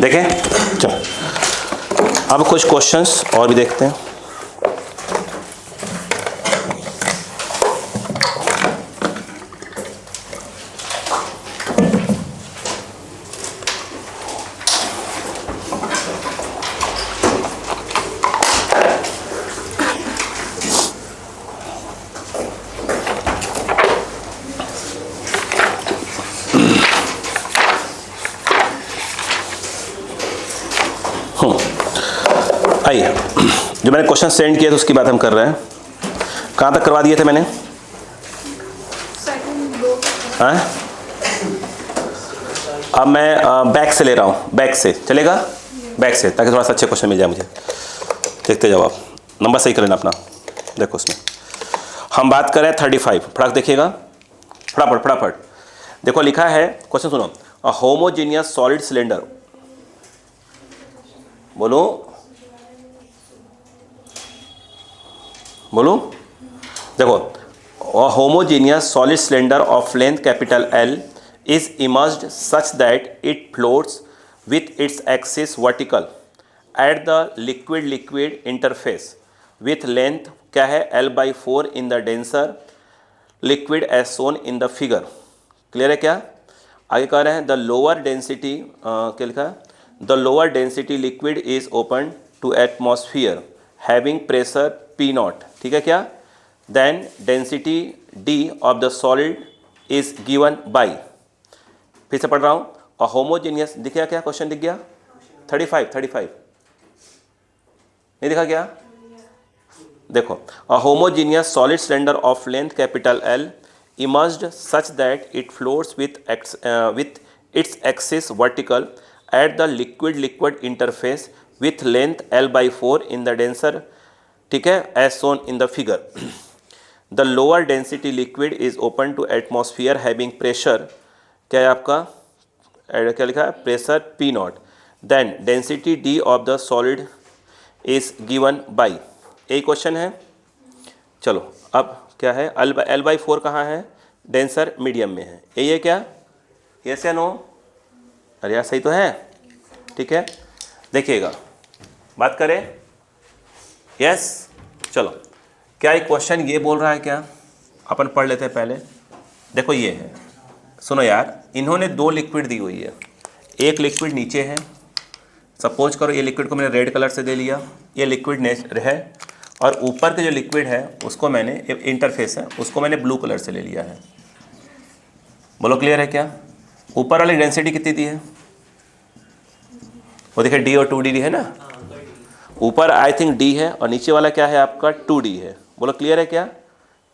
देखें, चलो अब कुछ क्वेश्चंस और भी देखते हैं। आइए, जो मैंने क्वेश्चन सेंड किया था उसकी बात हम कर रहे हैं। कहाँ तक करवा दिए थे मैंने? हाँ, अब मैं बैक से ले रहा हूँ, बैक से चलेगा, बैक से, ताकि थोड़ा सा अच्छे क्वेश्चन मिल जाए मुझे। देखते जाओ, आप नंबर सही कर लेना अपना। देखो उसमें हम बात कर रहे हैं 35। फटाक देखिएगा, फटाफट फटाफट देखो। लिखा है क्वेश्चन, सुनो। अ होमोजीनियस सॉलिड सिलेंडर, बोलो बोलो, देखो। A homogeneous solid cylinder of length capital L is immersed such that it floats with its axis vertical at the liquid interface with length क्या है L/4 in the denser liquid as shown in the figure। Clear है क्या? आगे कह रहे हैं the lower density, क्या लिखा है? The lower density liquid is open to atmosphere having pressure P0। ठीक है क्या? Then density D of the solid is given by, फिर से पढ़ रहा हूँ, अ होमोजीनियस, दिख गया क्या? क्वेश्चन दिख गया? 35 नहीं दिखा क्या? देखो, a homogeneous solid cylinder of length capital L immersed such that it floats with its axis vertical at the liquid interface with length L/4 in the denser, ठीक है, as shown in the figure। The lower density liquid is open to atmosphere having pressure, क्या है आपका, क्या लिखा है? Pressure P0। Then density D of the solid is given by, यही question है। चलो अब क्या है, L/4 कहाँ है? डेंसर मीडियम में है, यही है क्या? यस या नो? अरे यार सही तो है, ठीक है। देखिएगा, बात करें, यस। चलो, क्या एक क्वेश्चन ये बोल रहा है क्या? अपन पढ़ लेते हैं पहले। देखो ये है, सुनो यार, इन्होंने दो लिक्विड दी हुई है। एक लिक्विड नीचे है, सपोज करो ये लिक्विड को मैंने रेड कलर से दे लिया, ये लिक्विड है, और ऊपर के जो लिक्विड है उसको मैंने, इंटरफेस है, उसको मैंने ब्लू कलर से ले लिया है। बोलो क्लियर है क्या? ऊपर वाली डेंसिटी कितनी दी है? वो देखिए D और 2D है ना, ऊपर आई थिंक D है और नीचे वाला क्या है आपका? 2D है। बोलो क्लियर है क्या?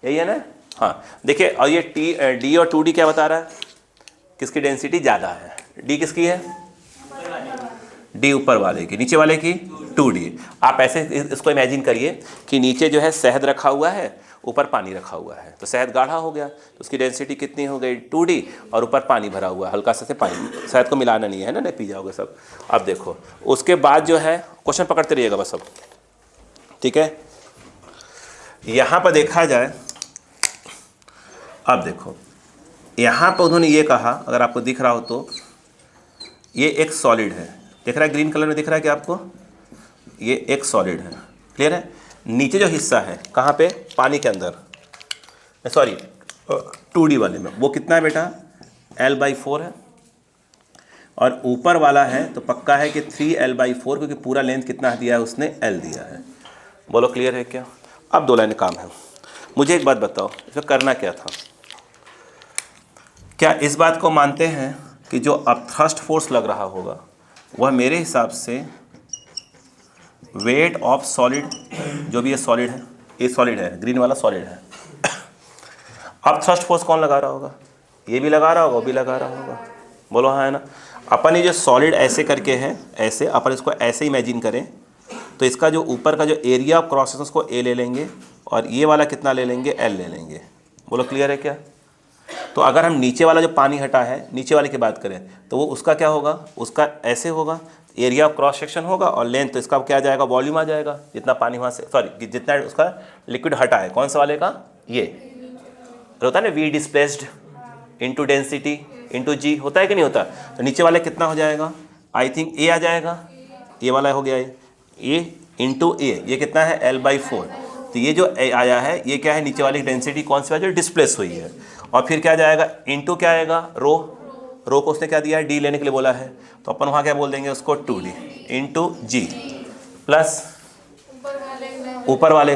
यही है ना? हाँ, देखिए, और ये D और 2D क्या बता रहा है? किसकी डेंसिटी ज़्यादा है? D किसकी है? D ऊपर वाले की, नीचे वाले की 2D। आप ऐसे इसको इमेजिन करिए कि नीचे जो है शहद रखा हुआ है, ऊपर पानी रखा हुआ है, तो शहद गाढ़ा हो गया तो उसकी डेंसिटी कितनी हो गई? 2D, और ऊपर पानी भरा हुआ है, हल्का सा से पानी, शहद को मिलाना नहीं है ना, नहीं पी जाओगे सब। अब देखो उसके बाद जो है, क्वेश्चन पकड़ते रहिएगा बस अब, ठीक है। यहाँ पर देखा जाए, अब देखो यहाँ पर उन्होंने ये कहा, अगर आपको दिख रहा हो तो, ये एक सॉलिड है, दिख रहा है ग्रीन कलर में, दिख रहा है कि आपको? ये एक सॉलिड है, क्लियर है। नीचे जो हिस्सा है कहाँ पे? पानी के अंदर, सॉरी 2D वाले में, वो कितना है बेटा? L/4 है, और ऊपर वाला है तो पक्का है कि 3L/4, क्योंकि पूरा लेंथ कितना दिया है उसने? L दिया है। बोलो क्लियर है क्या? अब दो लाइन काम है। मुझे एक बात बताओ, इसमें करना क्या था? क्या इस बात को मानते हैं कि जो अब थ्रस्ट फोर्स लग रहा होगा वह मेरे हिसाब से वेट ऑफ सॉलिड, जो भी ये सॉलिड है, ये सॉलिड है, ग्रीन वाला सॉलिड है। अब थ्रस्ट फोर्स कौन लगा रहा होगा? ये भी लगा रहा होगा, वो भी लगा रहा होगा। बोलो हाँ है ना? अपन ये जो सॉलिड ऐसे करके है, ऐसे अपन इसको ऐसे इमेजिन करें तो इसका जो ऊपर का जो एरिया ऑफ क्रॉस सेक्शन उसको A ले लेंगे, और ये वाला कितना ले लेंगे? L ले लेंगे। बोलो क्लियर है क्या? तो अगर हम नीचे वाला जो पानी हटा है, नीचे वाले की बात करें तो वो उसका क्या होगा? उसका ऐसे होगा, एरिया ऑफ क्रॉस सेक्शन होगा और लेंथ, तो इसका क्या आ जाएगा, वॉल्यूम आ जाएगा, जितना पानी वहाँ से, सॉरी जितना उसका लिक्विड हटा है, कौन सा वाले का, ये होता है ना V displaced into density into G, होता है कि नहीं होता। तो नीचे वाले कितना हो जाएगा, आई थिंक ए आ जाएगा, ये वाला हो गया ए इंटू ए, ये कितना है L/4। तो ये जो ए आया है ये क्या है, नीचे वाली डेंसिटी कौन सी वाली जो डिस्प्लेस हुई है, और फिर क्या जाएगा इंटू क्या आएगा, रो को उसने क्या दिया है, डी लेने के लिए बोला है, तो अपन वहाँ क्या बोल देंगे उसको 2D इंटू जी प्लस ऊपर वाले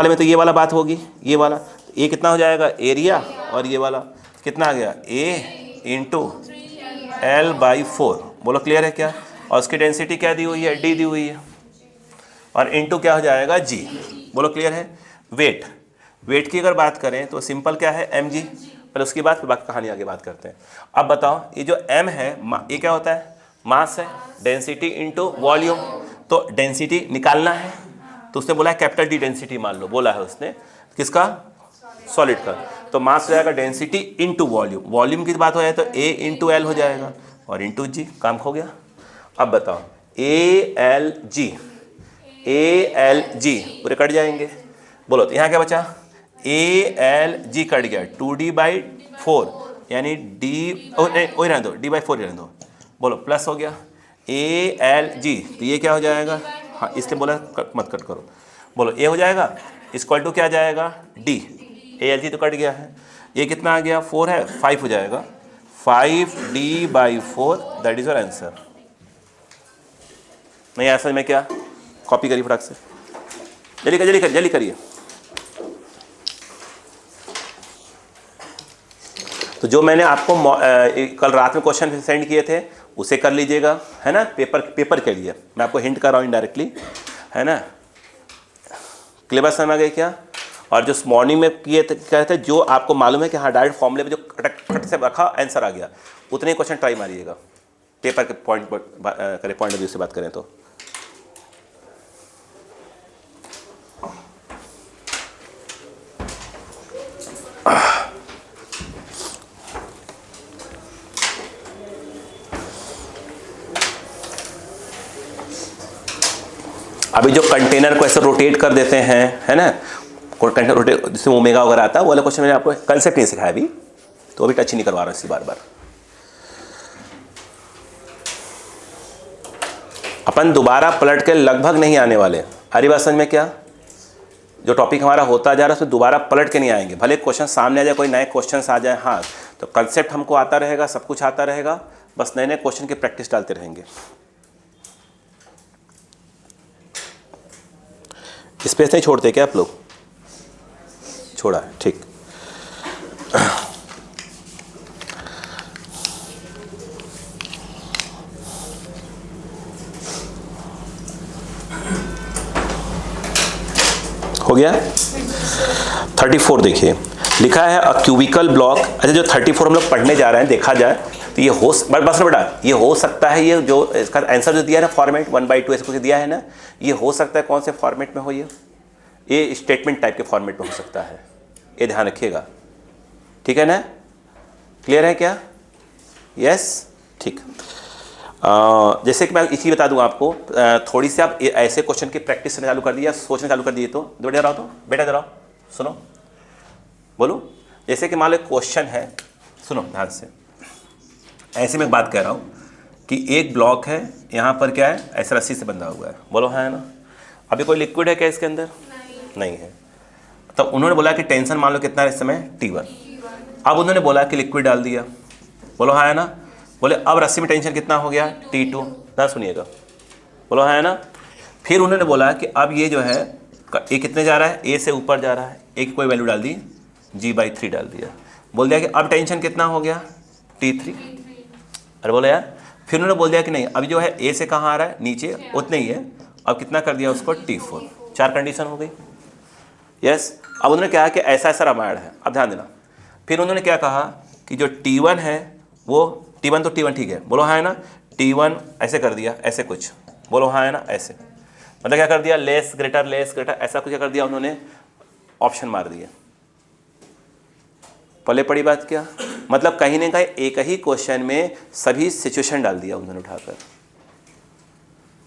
में तो ये वाला बात होगी, ये वाला, ये कितना हो जाएगा एरिया, और ये वाला कितना आ गया A इंटू L/4। बोलो क्लियर है क्या, और उसकी डेंसिटी क्या दी हुई है, D दी हुई है, और इंटू क्या हो जाएगा G। बोलो क्लियर है। वेट की अगर बात करें तो सिंपल क्या है mg, पर उसके बाद फिर बाकी कहानी आगे बात करते हैं। अब बताओ ये जो m है ये क्या होता है, मास है, डेंसिटी इंटू वॉल्यूम, तो डेंसिटी निकालना है तो उसने बोला है कैपिटल D डेंसिटी मान लो, बोला है उसने किसका, सॉलिड का, तो मास हो जाएगा डेंसिटी इंटू वॉल्यूम की बात हो जाए तो A इंटू L हो जाएगा और इंटू G, काम खो गया। अब बताओ ALG पूरे कट जाएंगे, बोलो तो यहाँ क्या बचा, ALG कट गया, 2D/4 यानी D वही रहने दो, D/4 रहने दो, बोलो प्लस हो गया ALG, तो ये क्या हो जाएगा, हाँ इसलिए बोला मत कट करो, बोलो A हो जाएगा इक्वल टू क्या आ जाएगा D, ALG तो कट गया है, ये कितना आ गया 4 है 5 हो जाएगा, 5D/4 that is your answer. नहीं ऐसा में क्या, कॉपी करिए फटाक से, जल्दी करिए। तो जो मैंने आपको कल रात में क्वेश्चन सेंड किए थे उसे कर लीजिएगा, है ना, पेपर के लिए मैं आपको हिंट कर रहा हूँ इनडायरेक्टली, है ना, क्लियर समझ आ गई क्या। और जो मॉर्निंग में किए थे क्या थे, जो आपको मालूम है कि हाँ डायरेक्ट फॉर्मूले में जो खट से रखा आंसर आ गया, उतने क्वेश्चन ट्राई मारिएगा, पेपर के पॉइंट ऑफ व्यू से बात करें तो। अभी जो कंटेनर को ऐसे रोटेट कर देते हैं, है ना, कंटेनर रोटेट जिसमें ओमेगा वगैरह आता है, वो वाला क्वेश्चन मैंने आपको कंसेप्ट नहीं सिखाया अभी, तो अभी टच ही नहीं करवा रहा इसी बार अपन दोबारा पलट के लगभग नहीं आने वाले। अरे बात समझ में क्या, जो टॉपिक हमारा होता जा रहा है उसमें दोबारा पलट के नहीं आएंगे, भले क्वेश्चन सामने आ जाए, कोई नए क्वेश्चन आ जाए, हाँ तो कंसेप्ट हमको आता रहेगा, सब कुछ आता रहेगा, बस नए नए क्वेश्चन की प्रैक्टिस डालते रहेंगे। स्पेस नहीं छोड़ते क्या आप लोग, छोड़ा है, ठीक। हो गया 34 देखिए, लिखा है अ क्यूबिकल ब्लॉक। अच्छा जो 34 हम लोग पढ़ने जा रहे हैं, देखा जाए तो ये हो बस बेटा, ये हो सकता है, ये जो इसका आंसर जो दिया है ना फॉर्मेट 1/2 ऐसे कुछ दिया है ना, ये हो सकता है कौन से फॉर्मेट में हो, ये स्टेटमेंट टाइप के फॉर्मेट में हो सकता है, ये ध्यान रखिएगा, ठीक है ना, क्लियर है क्या, यस ठीक। जैसे कि मैं इसी बता दूं आपको, थोड़ी सी आप ऐसे क्वेश्चन की प्रैक्टिस करना चालू कर दिया, सोचना चालू कर दिए तो बेटा जरा सुनो, बोलो। जैसे कि मान लो क्वेश्चन है, सुनो ध्यान से, ऐसे में बात कह रहा हूँ कि एक ब्लॉक है, यहाँ पर क्या है, ऐसा रस्सी से बंधा हुआ है, बोलो है ना, अभी कोई लिक्विड है क्या इसके अंदर, नहीं है, तो उन्होंने बोला कि टेंशन मान लो कितना है इस समय T1, अब उन्होंने बोला कि लिक्विड डाल दिया, बोलो है ना, बोले अब रस्सी में टेंशन कितना हो गया T2, ना सुनिएगा, बोलो है ना, फिर उन्होंने बोला कि अब ये जो है ये कितने जा रहा है, A से ऊपर जा रहा है, A की कोई वैल्यू डाल दी, G/3 डाल दिया, बोल दिया कि अब टेंशन कितना हो गया T3, अरे बोले यार, फिर उन्होंने बोल दिया कि नहीं अभी जो है A से कहाँ आ रहा है, नीचे उतने ही है, अब कितना कर दिया उसको T4, 4 कंडीशन हो गई, यस। अब उन्होंने कहा कि ऐसा ऐसा रामायण है, अब ध्यान देना, फिर उन्होंने क्या कहा कि जो T1 है वो T1 तो T1 ठीक है, बोलो हाँ है ना, T1 ऐसे कर दिया, ऐसे कुछ, बोलो हाँ है ना, ऐसे मतलब क्या कर दिया, लेस ग्रेटर ऐसा कुछ कर दिया उन्होंने, ऑप्शन मार दिए, पले पड़ी बात क्या, मतलब कहीं ना कहीं एक ही क्वेश्चन में सभी सिचुएशन डाल दिया उन्होंने उठाकर,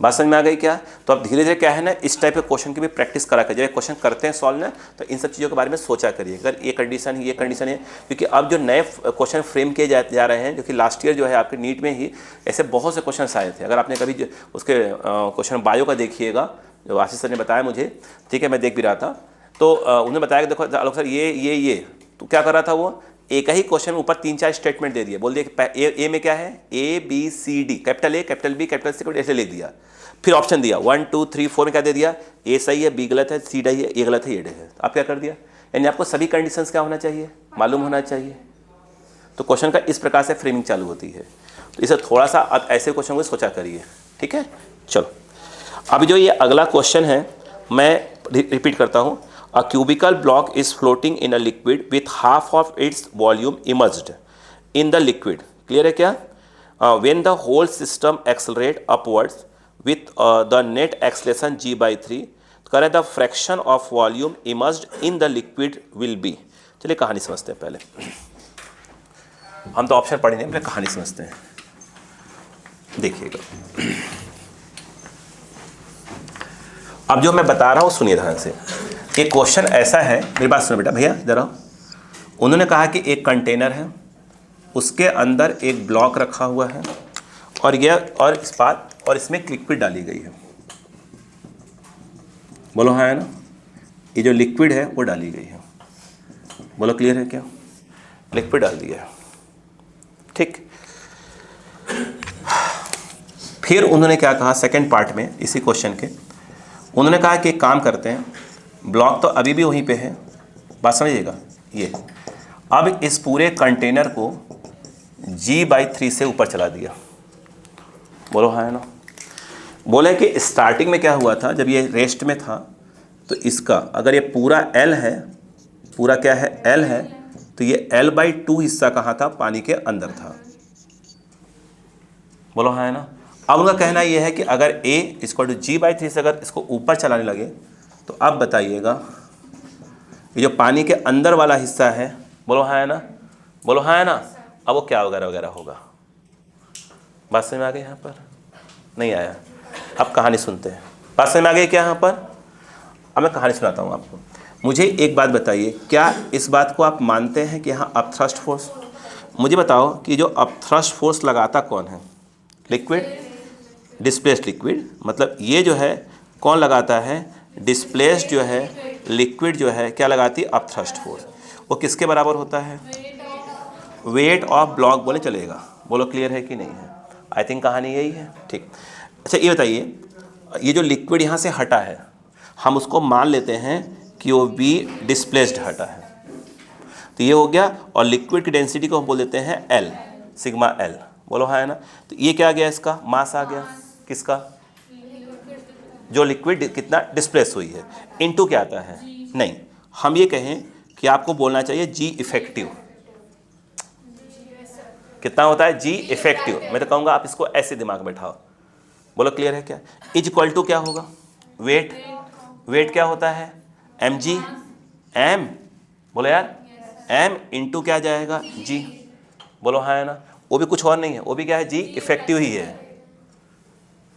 बात समझ में आ गई क्या? तो अब धीरे धीरे क्या है ना, इस टाइप के क्वेश्चन की भी प्रैक्टिस करा कर, जब क्वेश्चन करते हैं सॉल्व ना, तो इन सब चीज़ों के बारे में सोचा करिए। अगर ये कंडीशन है, क्योंकि अब जो नए क्वेश्चन फ्रेम किए जा रहे हैं, जो कि लास्ट ईयर जो है आपके नीट में ही ऐसे बहुत से क्वेश्चन आए थे। अगर आपने कभी उसके क्वेश्चन बायो का देखिएगा, जो आशीष सर ने बताया मुझे, ठीक है, मैं देख भी रहा था, तो उन्होंने बताया कि देखो आलोक सर ये तो क्या कर रहा था वो, एक ही क्वेश्चन में ऊपर 3-4 स्टेटमेंट दे दिए, बोल दिया कि ए में क्या है, ABCD, capital A capital B capital C ऐसे लिख दिया, फिर ऑप्शन दिया 1 2 3 4 में क्या दे दिया, A सही है, B गलत है, C सही है, A गलत है, ये है। आप क्या कर दिया, यानी आपको सभी कंडीशंस क्या होना चाहिए, मालूम होना चाहिए। तो क्वेश्चन का इस प्रकार से फ्रेमिंग चालू होती है। तो इसे थोड़ा सा आप ऐसे क्वेश्चन को सोचा करिए, ठीक है। चलो अभी जो ये अगला क्वेश्चन है मैं रिपीट करता हूँ। A cubical block is floating in a liquid with half of its volume emerged in the liquid. Clear है क्या? When the whole system accelerate upwards with the net acceleration g/3, करें the fraction of volume emerged in the liquid will be. चलिए कहानी समझते हैं पहले। हम तो ऑप्शन पढ़े नहीं, पहले कहानी समझते हैं। देखिएगा, अब जो मैं बता रहा हूँ सुनिए ध्यान से। एक क्वेश्चन ऐसा है, मेरी बात सुनो बेटा, भैया जरा। उन्होंने कहा कि एक कंटेनर है, उसके अंदर एक ब्लॉक रखा हुआ है और इस्पात, और इसमें लिक्विड डाली गई है। बोलो हाँ है ना, ये जो लिक्विड है वो डाली गई है। बोलो क्लियर है क्या? लिक्विड डाल दिया है, ठीक। फिर उन्होंने क्या कहा सेकंड पार्ट में इसी क्वेश्चन के, उन्होंने कहा कि एक काम करते हैं, ब्लॉक तो अभी भी वहीं पे है, बात समझिएगा। ये अब इस पूरे कंटेनर को g/3 से ऊपर चला दिया। बोलो हाँ है ना। बोले कि स्टार्टिंग में क्या हुआ था, जब ये रेस्ट में था, तो इसका अगर ये पूरा L है, पूरा क्या है L है, तो ये L/2 हिस्सा कहाँ था, पानी के अंदर था। बोलो हाँ है ना। अब उनका कहना यह है कि अगर A = g/3 से अगर इसको ऊपर चलाने लगे, तो अब बताइएगा ये जो पानी के अंदर वाला हिस्सा है, बोलो हाँ है ना, बोलो हाँ है ना, अब वो क्या वगैरह वगैरह होगा। बात समझ में आ गई? यहाँ पर नहीं आया। अब कहानी सुनते हैं। बात समझ में आ गई क्या? यहाँ पर अब मैं कहानी सुनाता हूँ आपको। मुझे एक बात बताइए, क्या इस बात को आप मानते हैं कि यहाँ अपथ्रस्ट फोर्स, मुझे बताओ कि जो अपथ्रस्ट फोर्स लगाता कौन है? लिक्विड, डिस्प्लेस्ड लिक्विड, मतलब ये जो है कौन लगाता है, डिस्प्लेस्ड जो है लिक्विड जो है क्या लगाती है, अपथ्रस्ट फोर्स। वो किसके बराबर होता है? वेट ऑफ ब्लॉक बोले चलेगा। बोलो क्लियर है कि नहीं है? आई थिंक कहानी यही है, ठीक। अच्छा ये बताइए, ये जो लिक्विड यहाँ से हटा है, हम उसको मान लेते हैं कि वो V डिस्प्लेस्ड हटा है, तो ये हो गया। और लिक्विड की डेंसिटी को हम बोल देते हैं L, सिग्मा L। बोलो हाँ है ना। तो ये क्या आ गया, इसका मास आ गया, किसका, जो लिक्विड कितना डिस्प्लेस हुई है, इनटू क्या आता है, नहीं, हम ये कहें कि आपको बोलना चाहिए G इफेक्टिव। कितना होता है G इफेक्टिव? मैं तो कहूँगा आप इसको ऐसे दिमाग में बैठाओ। बोलो क्लियर है क्या? इज इक्वल टू क्या होगा, वेट। वेट क्या होता है, mg, m, बोलो यार, m इंटू क्या जाएगा, G। बोलो हाँ है ना। वो भी कुछ और नहीं है, वो भी क्या है, G इफेक्टिव ही है।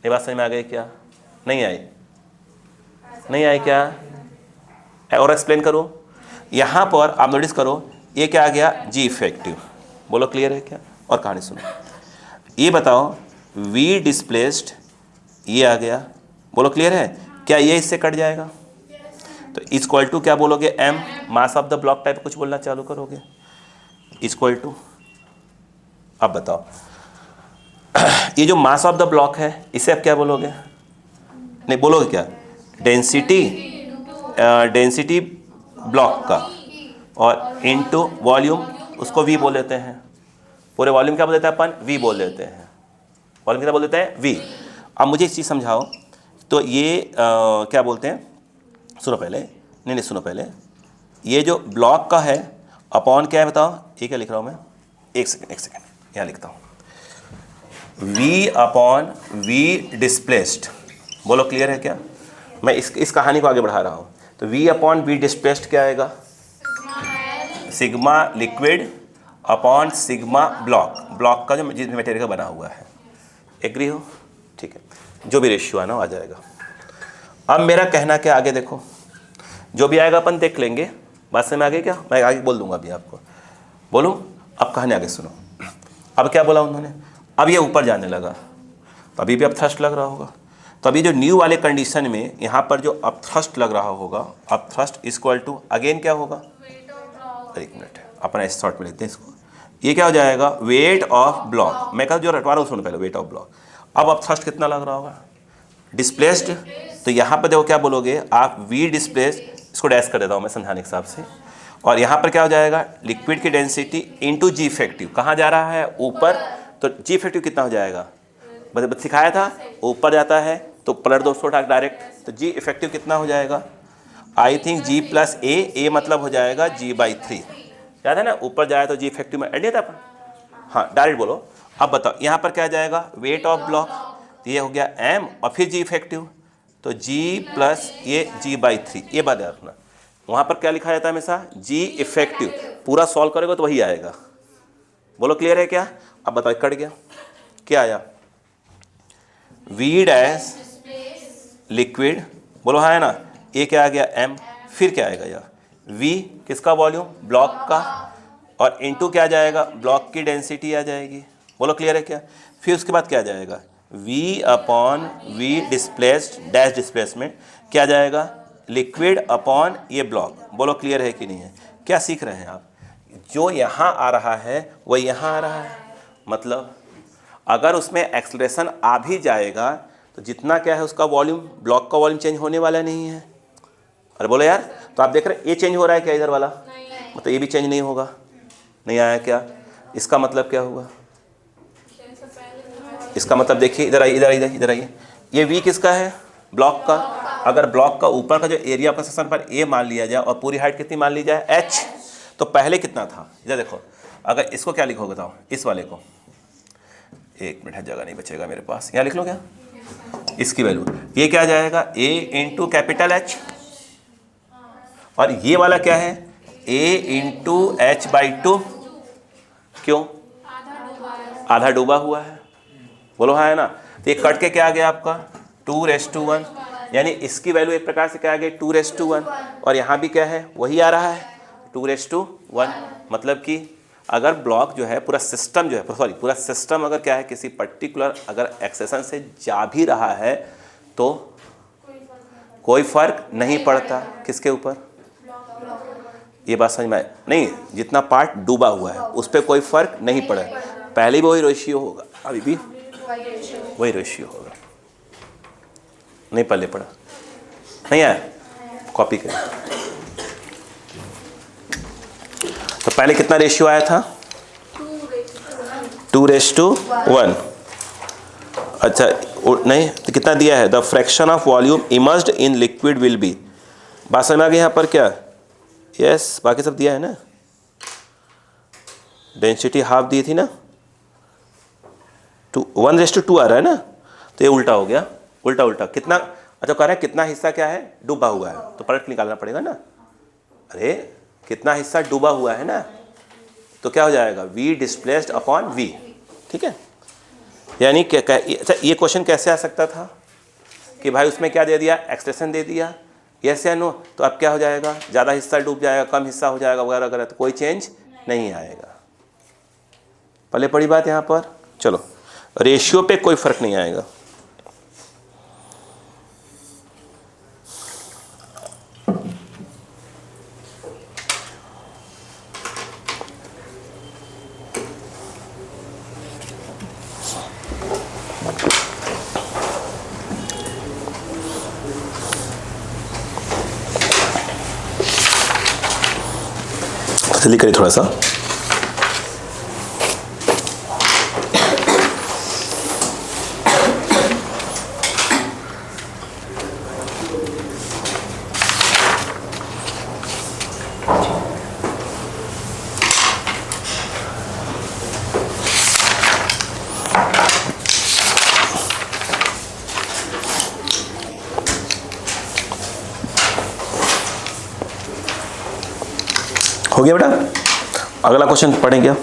ये बात समझ में आ गई क्या? नहीं आई? नहीं आई क्या? और एक्सप्लेन करो। यहाँ पर आप नोटिस करो, ये क्या आ गया, G इफेक्टिव। बोलो क्लियर है क्या? और कहानी सुनो। ये बताओ, V डिस्प्लेस्ड ये आ गया। बोलो क्लियर है क्या? ये इससे कट जाएगा, तो इक्वल टू क्या बोलोगे, M, mass of the block type कुछ बोलना चालू करोगे, इक्वल टू। अब बताओ, ये जो मास ऑफ द ब्लॉक है इसे आप क्या बोलोगे, नहीं बोलोगे क्या, डेंसिटी ब्लॉक का, और इनटू वॉल्यूम, उसको V बोल देते हैं। पूरे वॉल्यूम क्या बोल देते हैं अपन, V बोल देते हैं। वॉल्यूम क्या बोल देते हैं, V। अब मुझे एक चीज़ समझाओ, तो ये क्या बोलते हैं, सुनो पहले, नहीं सुनो पहले, ये जो ब्लॉक का है अपॉन क्या है बताओ, ये क्या लिख रहा हूँ मैं, एक सेकेंड यहाँ लिखता हूँ, V/V डिस्प्लेस्ड। बोलो क्लियर है क्या? मैं इस कहानी को आगे बढ़ा रहा हूँ। तो V/V डिस्प्लेस्ड क्या आएगा, sigma liquid upon sigma block, block का जो जिस मटेरियल का बना हुआ है। एग्री हो? ठीक है। जो भी रेशियो है ना आ जाएगा। अब मेरा कहना क्या आगे देखो, जो भी आएगा अपन देख लेंगे, बात समझ में आगे क्या, मैं आगे बोल दूंगा अभी आपको। बोलूँ अब कहानी आगे सुनो। अब क्या बोला उन्होंने, अब ये ऊपर जाने लगा तो अभी भी अब थ्रस्ट लग रहा होगा। तो अभी जो न्यू वाले कंडीशन में यहाँ पर जो अब थ्रस्ट लग रहा होगा, अब थ्रस्ट इक्वल टू अगेन क्या होगा, एक मिनट अपना इस शॉर्ट में लेते हैं इसको, ये क्या हो जाएगा, वेट ऑफ ब्लॉक। मैं कहा जो रटवा रहा हूँ सुनो पहले, वेट ऑफ ब्लॉक। अब थ्रस्ट कितना लग रहा होगा, डिस्प्लेस्ड। तो यहाँ पर देखो क्या बोलोगे आप, वी डिस्प्लेस्ड, इसको डैश कर देता हूँ मैं समझाने के हिसाब से। और यहाँ पर क्या हो जाएगा, लिक्विड की डेंसिटी इंटू जी इफेक्टिव, कहाँ जा रहा है ऊपर, तो जी इफेक्टिव कितना हो जाएगा, मतलब सिखाया था ऊपर जाता है तो पलट दो उसको डायरेक्ट, तो जी इफेक्टिव कितना हो जाएगा, आई थिंक जी प्लस ए मतलब हो जाएगा जी/3, याद है ना, ऊपर जाए तो जी इफेक्टिव में एड था अपन, हाँ डायरेक्ट बोलो। अब बताओ यहाँ पर क्या जाएगा, वेट ऑफ ब्लॉक, तो ये हो गया एम और फिर जी इफेक्टिव, तो जी प्लस ये जी/3, ये बात याद रखना। वहाँ पर क्या लिखा जाता है हमेशा, जी इफेक्टिव, पूरा सॉल्व करेगा तो वही आएगा। बोलो क्लियर है क्या। अब बताओ कट गया, क्या आया, वी डैश लिक्विड, बोलो हाँ है ना, ये क्या आ गया एम, फिर क्या आएगा यार, वी किसका वॉल्यूम, ब्लॉक का, और इनटू क्या जाएगा, ब्लॉक की डेंसिटी आ जाएगी। बोलो क्लियर है क्या। फिर उसके बाद क्या जाएगा, V upon V displaced dash displacement, क्या जाएगा, लिक्विड अपॉन ये ब्लॉक। बोलो क्लियर है कि नहीं है। क्या सीख रहे हैं आप, जो यहाँ आ रहा है वो यहाँ आ रहा है, मतलब अगर उसमें एक्सलेरेशन आ भी जाएगा तो जितना क्या है उसका वॉल्यूम, ब्लॉक का वॉल्यूम चेंज होने वाला नहीं है। अरे बोलो यार, तो आप देख रहे हैं ये चेंज हो रहा है क्या इधर वाला, मतलब ये भी चेंज नहीं होगा, नहीं आया क्या, इसका मतलब क्या हुआ, इसका मतलब देखिए इधर आइए, इधर आइए, इधर आइए, ये वी किसका है, ब्लॉक का। अगर ब्लॉक का ऊपर का जो एरिया ऑफ सेक्शन पर ए मान लिया जाए और पूरी हाइट कितनी मान ली जाए, एच, तो पहले कितना था, इधर देखो, अगर इसको क्या लिखोगे बताओ, इस वाले को, एक मिनट है जगह नहीं बचेगा मेरे पास, यहाँ लिख लो क्या, इसकी वैल्यू, ये क्या जाएगा, ए इंटू कैपिटल एच, और ये वाला क्या है, ए इंटू h/2, क्यों, आधा डूबा हुआ है। बोलो हाँ है ना, तो ये कट के क्या आ गया आपका 2:1, यानी इसकी वैल्यू एक प्रकार से क्या आ गई 2:1, और यहाँ भी क्या है वही आ रहा है 2:1। मतलब कि अगर ब्लॉक जो है पूरा सिस्टम जो है, सॉरी पूरा सिस्टम अगर क्या है किसी पर्टिकुलर अगर एक्सेशन से जा भी रहा है तो कोई फर्क नहीं पड़ता किसके ऊपर, ये बात समझ में आए नहीं, जितना पार्ट डूबा हुआ है उस पर कोई फर्क नहीं पड़ा, पहले भी वही रेशियो होगा, अभी भी वही रेशियो होगा, नहीं पल्ले पड़ा, नहीं आया, कॉपी करें। तो पहले कितना रेशियो आया था 2:1। अच्छा नहीं तो कितना दिया है, the fraction of volume emerged in liquid will B, बात समझ में आ गई यहाँ पर क्या, यस बाकी सब दिया है ना, डेंसिटी हाफ दी थी ना, 1:2 आ रहा है ना, तो ये उल्टा हो गया, उल्टा उल्टा कितना, अच्छा कह रहे हैं कितना हिस्सा क्या है डूबा हुआ है, तो पलट निकालना पड़ेगा ना, अरे कितना हिस्सा डूबा हुआ है ना, तो क्या हो जाएगा वी डिस्प्लेस्ड अपॉन वी, ठीक है। यानी अच्छा ये क्वेश्चन कैसे आ सकता था कि भाई उसमें क्या दे दिया, एक्सप्रेशन दे दिया, यस या नो, तो अब क्या हो जाएगा, ज़्यादा हिस्सा डूब जाएगा, कम हिस्सा हो जाएगा वगैरह वगैरह, तो कोई चेंज नहीं आएगा। पहले पड़ी बात यहाँ पर, चलो रेशियो पे कोई फर्क नहीं आएगा। जल्दी करिए थोड़ा सा, हो गया बेटा, अगला क्वेश्चन पढ़ेंगे क्या,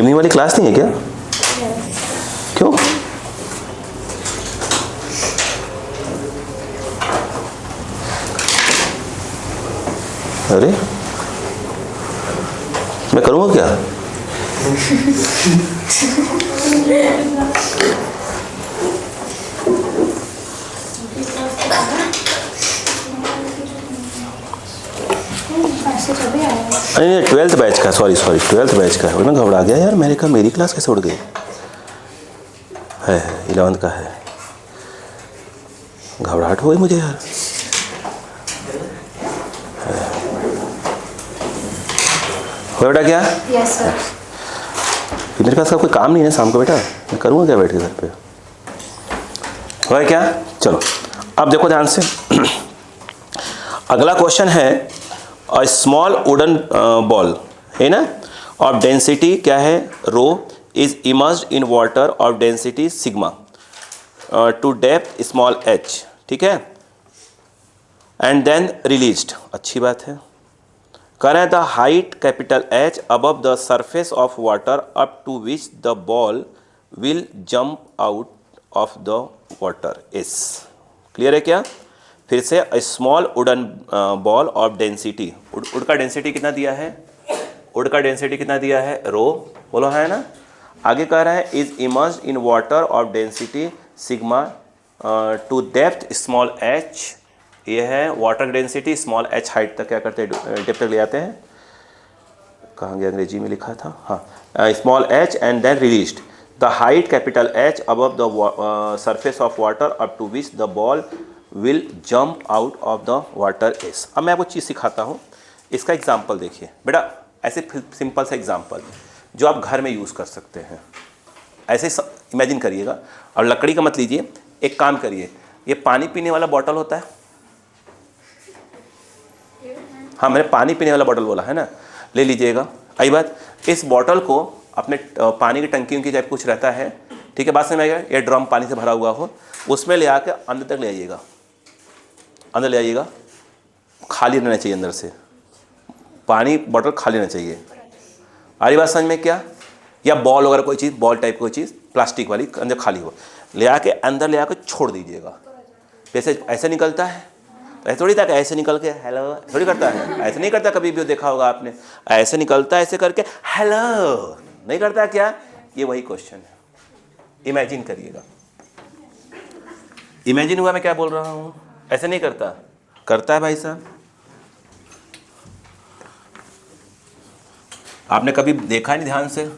इवनिंग वाली क्लास नहीं है क्या? क्यों? अरे मैं करूँगा क्या? नहीं 12th बैच का, सॉरी 12th बैच का है। मैं घबरा गया यार, मैंने कहा मेरी क्लास कैसे उड़ गई है? 11th का है, घबराहट हो गई मुझे यार। हो बेटा क्या? Yes sir. मेरे पास का कोई काम नहीं है शाम को बेटा, मैं करूँगा क्या बैठ के घर पे? हो क्या? चलो अब देखो ध्यान से। अगला क्वेश्चन है अ स्मॉल वुडन बॉल है ना, ऑफ डेंसिटी क्या है? Rho is immersed in water of density sigma to depth small H, ठीक है, एंड देन रिलीज्ड। अच्छी बात है। कह रहे हैं the height capital H above the surface of water up to which the ball will jump out of the water is. Clear है क्या? फिर से a small wooden ball of density, wood का डेंसिटी कितना दिया है? वुड का density कितना दिया है? रो, बोलो है ना। आगे कह रहा है is immersed in water of density sigma to depth small H. ये है water density, small H height तक क्या करते हैं? डेप्थ तक ले आते हैं। कहाँ गया? अंग्रेजी में लिखा था, हाँ, small H and then released the height capital H above the surface of water up to which the ball will jump out of the water is. अब मैं आपको चीज़ सिखाता हूँ, इसका एग्जाम्पल देखिए बेटा। ऐसे सिंपल सा एग्जाम्पल जो आप घर में यूज़ कर सकते हैं, ऐसे इमेजिन करिएगा। और लकड़ी का मत लीजिए, एक काम करिए, ये पानी पीने वाला बॉटल होता है, हाँ मैंने पानी पीने वाला बॉटल बोला है ना, ले लीजिएगा। आई बात, इस बॉटल को अपने पानी की टंकी की टाइप कुछ रहता है, ठीक है, बात समझ में आएगा। ये ड्रम पानी से भरा हुआ हो, उसमें ले आके अंदर तक ले आइएगा, अंदर ले आइएगा। खाली रहना चाहिए अंदर से, पानी बॉटल खाली रहना चाहिए। आरी बात समझ में क्या? या बॉल वगैरह कोई चीज़, बॉल टाइप कोई चीज़ प्लास्टिक वाली अंदर खाली हो, ले आके अंदर ले आके छोड़ दीजिएगा। जैसे ऐसे निकलता है, ऐसे थोड़ी था कि ऐसे निकल के हेलो थोड़ी करता है, ऐसे नहीं करता। कभी भी देखा होगा आपने, ऐसे निकलता है ऐसे करके हेलो नहीं करता क्या? ये वही क्वेश्चन है, इमेजिन करिएगा। इमेजिन हुआ मैं क्या बोल रहा हूँ? ऐसे नहीं करता, करता है भाई साहब। आपने कभी देखा नहीं ध्यान से,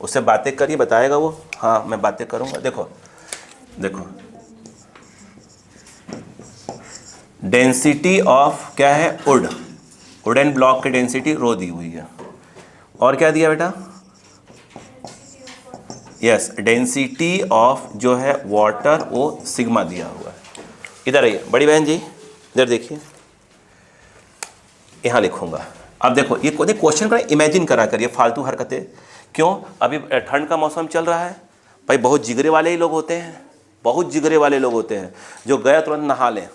उससे बातें करिए, बताएगा वो। हाँ मैं बातें करूँगा। देखो देखो, डेंसिटी ऑफ क्या है? वुड, वुडन ब्लॉक की डेंसिटी रो दी हुई है। और क्या दिया बेटा? यस, डेंसिटी ऑफ जो है वाटर वो सिग्मा दिया हुआ है। इधर आइए बड़ी बहन जी, इधर देखिए, यहाँ लिखूंगा। अब देखो ये क्वेश्चन का इमेजिन करा करिए, फालतू हरकतें क्यों? अभी ठंड का मौसम चल रहा है भाई, बहुत जिगरे वाले ही लोग होते हैं, बहुत जिगरे वाले लोग होते हैं जो गया तुरंत नहा लें।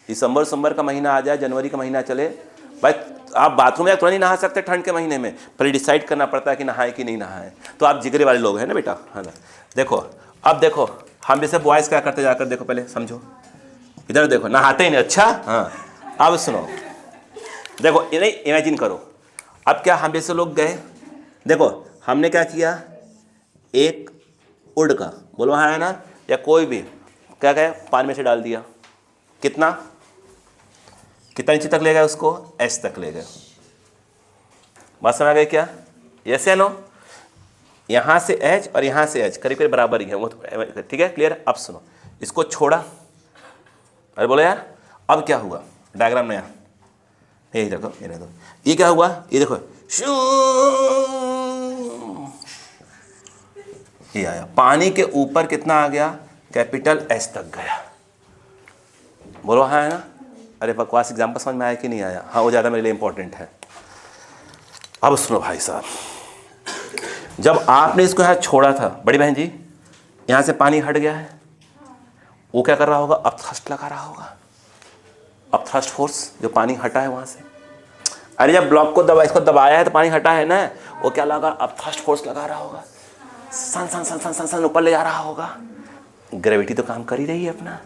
दिसंबर का महीना आ जाए, जनवरी का महीना चले भाई, आप बाथरूम में तुरंत नहीं नहा सकते ठंड के महीने में, पहले डिसाइड करना पड़ता है कि नहाए कि नहीं नहाए। तो आप जिगरे वाले लोग हैं ना बेटा, है ना। देखो अब देखो, हम जैसे बॉयज़ क्या करते जाकर, देखो पहले समझो, इधर देखो, नहाते ही नहीं। अच्छा हाँ, अब सुनो, देखो नहीं इमेजिन करो। अब क्या हम जैसे लोग गए, देखो हमने क्या किया, एक वुड का, बोलो हाँ है ना, या कोई भी क्या कहे, पानी में से डाल दिया। कितना कितना नीचे तक ले गए उसको? एच तक ले गए। बात समझ आ गई क्या? यस या नो? यहाँ से एच और यहाँ से एच करीब करीब बराबर ही है वो, ठीक है, क्लियर। अब सुनो, इसको छोड़ा, अरे बोलो यार, अब क्या हुआ? डायग्राम नया, ये देखो, ये क्या हुआ? ये देखो, ये आया पानी के ऊपर, कितना आ गया? कैपिटल एच तक गया। बोलो हाँ है ना। अरे बकवास एग्जाम्पल समझ में आया कि नहीं आया? हाँ, वो ज़्यादा मेरे लिए इंपॉर्टेंट है। अब सुनो भाई साहब, जब आपने इसको यहाँ छोड़ा था बड़ी बहन जी, यहाँ से पानी हट गया है, वो क्या कर रहा होगा? अब थ्रस्ट लगा रहा होगा, अब थ्रस्ट फोर्स जो पानी हटा है वहाँ से। अरे जब ब्लॉक को इसको दबाया है तो पानी हटा है ना, वो क्या लगा, अब थ्रस्ट फोर्स लगा रहा होगा, सन सन सन सन सन सन ऊपर ले जा रहा होगा। ग्रेविटी तो काम कर ही रही है अपना।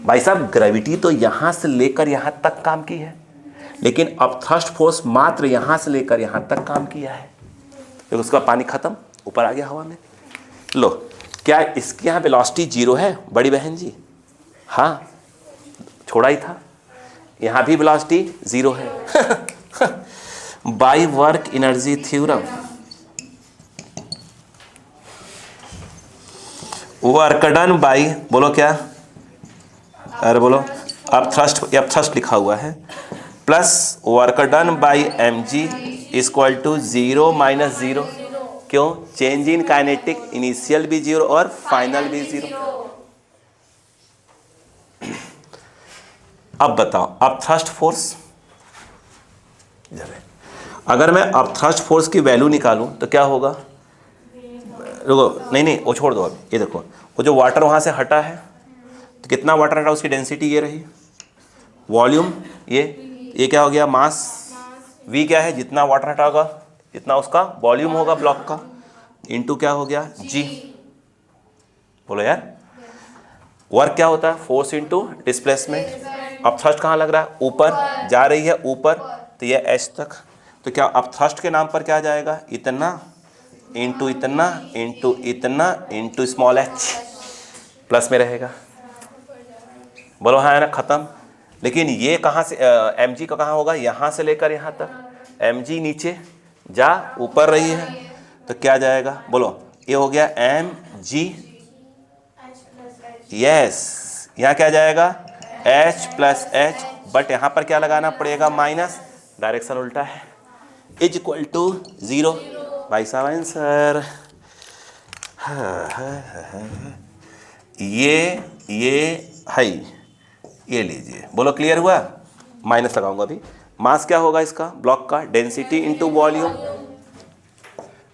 भाई साहब ग्रेविटी तो यहाँ से लेकर यहाँ तक काम की है, लेकिन अब थ्रस्ट फोर्स मात्र यहाँ से लेकर यहाँ तक काम किया है, तो उसका पानी खत्म, ऊपर आ गया हवा में। लो, क्या इसके यहाँ वेलोसिटी 0 है बड़ी बहन जी? हाँ, छोड़ा ही था। यहाँ भी वेलोसिटी 0 है। By work energy theorem, work done by, बोलो क्या, अरे बोलो, अब थ्रस्ट लिखा हुआ है, plus work done by mg equal to 0 minus 0। क्यों? चेंज इन काइनेटिक, इनिशियल भी 0 और फाइनल भी 0। अब बताओ, अब थ्रस्ट फोर्स, अगर मैं अब थ्रस्ट फोर्स की वैल्यू निकालूं तो क्या होगा? रुको, नहीं वो छोड़ दो। अब ये देखो, वो जो वाटर वहाँ से हटा है, तो कितना वाटर हटा, उसकी डेंसिटी ये रही, वॉल्यूम ये क्या हो गया, मास। v क्या है, जितना वाटर हटा होगा जितना उसका वॉल्यूम होगा ब्लॉक का, इनटू क्या हो गया, g। बोलो यार, वर्क क्या होता है, फोर्स इनटू डिस्प्लेसमेंट। अब थ्रस्ट कहाँ लग रहा है, ऊपर जा रही है, ऊपर, तो ये h तक, तो क्या अब थ्रस्ट के नाम पर क्या जाएगा, इतना इंटू इतना इंटू इतना इंटू स्मॉल h, प्लस में रहेगा। बोलो हाँ है ना, खत्म। लेकिन ये कहाँ से, mg का कहाँ होगा, यहाँ से लेकर यहाँ तक, mg नीचे जा ऊपर रही है, तो क्या जाएगा, बोलो, ये हो गया mg, यस, यहाँ क्या जाएगा, h प्लस h, बट यहाँ पर क्या लगाना पड़ेगा, माइनस, डायरेक्शन उल्टा है, इज इक्वल टू 0। भाई साहब आंसर, ये है, ये लीजिए। बोलो क्लियर हुआ? माइनस लगाऊंगा अभी। मास क्या होगा इसका, ब्लॉक का, डेंसिटी इनटू वॉल्यूम।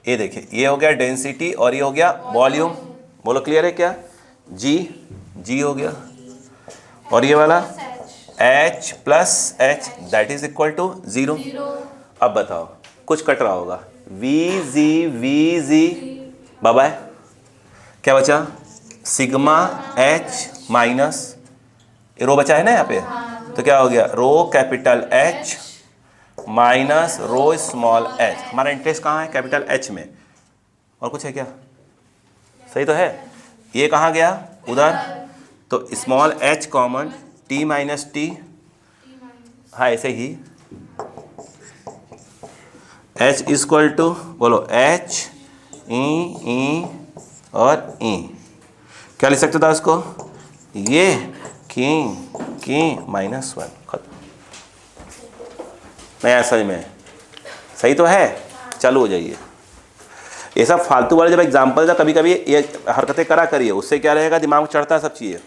ये देखिए, ये हो गया डेंसिटी और ये हो गया वॉल्यूम। बोलो क्लियर है क्या? जी हो गया, और ये वाला h plus h that is equal to 0। अब बताओ, कुछ कट रहा होगा, वी बाय क्या बचा, सिग्मा h माइनस, रो बचा है ना यहाँ पे, तो क्या हो गया, rho capital H minus rho small h। हमारा इंटरेस्ट कहाँ है, कैपिटल H में, और कुछ है क्या? सही तो है। ये कहाँ गया, उधर, तो small h common, t minus T, हाँ ऐसे ही, h इक्वल टू, बोलो h ई और ई, क्या लिख सकते था उसको, ये की -1, खत्म। नहीं समझ में, सही तो है, चालू हो जाइए। ये सब फालतू वाले जब एग्जाम्पल था, कभी कभी ये हरकतें करा करिए, उससे क्या रहेगा, दिमाग में चढ़ता है सब चीज़ें।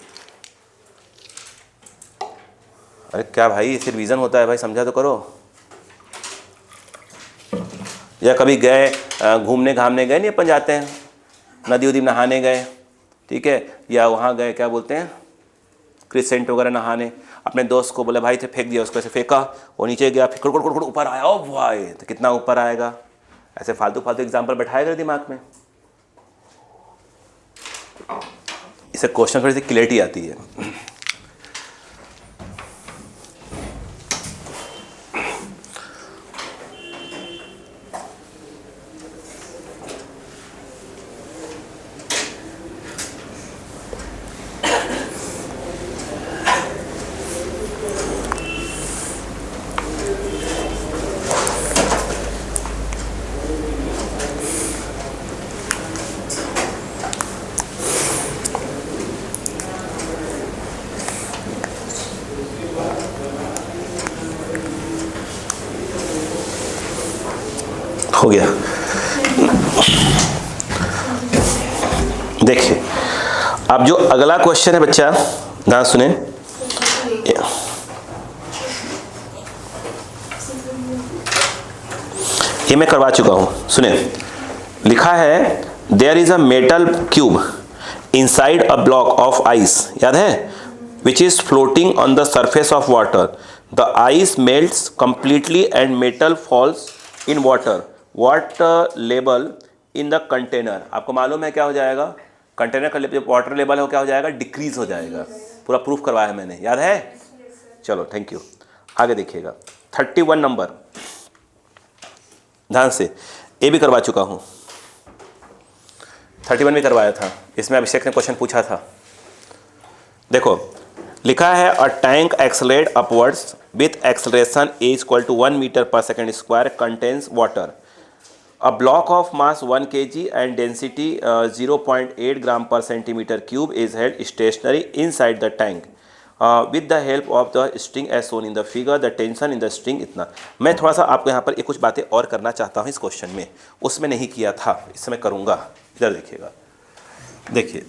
अरे क्या भाई, इसे रिवीजन होता है भाई, समझा तो करो। या कभी गए घूमने घामने गए, नहीं अपन जाते हैं नदी उदी नहाने गए, ठीक है, या वहाँ गए क्या बोलते हैं, क्रिसेंट वगैरह नहाने, अपने दोस्त को बोले भाई थे, फेंक दिया, उसको ऐसे फेंका, वो नीचे गया, फिर कुड़ ऊपर आया, ओ भाई, तो कितना ऊपर आएगा। ऐसे फालतू एग्जाम्पल बैठाएगा दिमाग में, इससे क्वेश्चन थोड़ी सी क्लैरिटी आती है। हो गया। देखिए, अब जो अगला क्वेश्चन है बच्चा, ध्यान सुने, ये मैं करवा चुका हूं, सुने, लिखा है there is a metal cube inside a block of ice, याद है, which is floating on the surface of water, the ice melts completely and metal falls in water, what level in the container. आपको मालूम है क्या हो जाएगा? Container का जो वाटर लेवल है वो क्या हो जाएगा? डिक्रीज हो जाएगा। पूरा प्रूफ करवाया है मैंने, याद है? चलो थैंक यू। आगे देखिएगा 31 नंबर, ध्यान से, ये भी करवा चुका हूँ, 31 भी करवाया था, इसमें अभिषेक ने क्वेश्चन पूछा था। देखो लिखा है a tank accelerate upwards with acceleration A equal to 1 meter पर second square contains water. A block of mass 1 kg and density 0.8 gram per centimeter cube is held stationary inside the tank with the help of the string as shown in the figure. The tension in the string इतना। मैं थोड़ा सा आपको यहाँ पर एक कुछ बातें और करना चाहता हूँ इस क्वेश्चन में, उसमें नहीं किया था, इससे मैं करूँगा। इधर देखिएगा, देखिए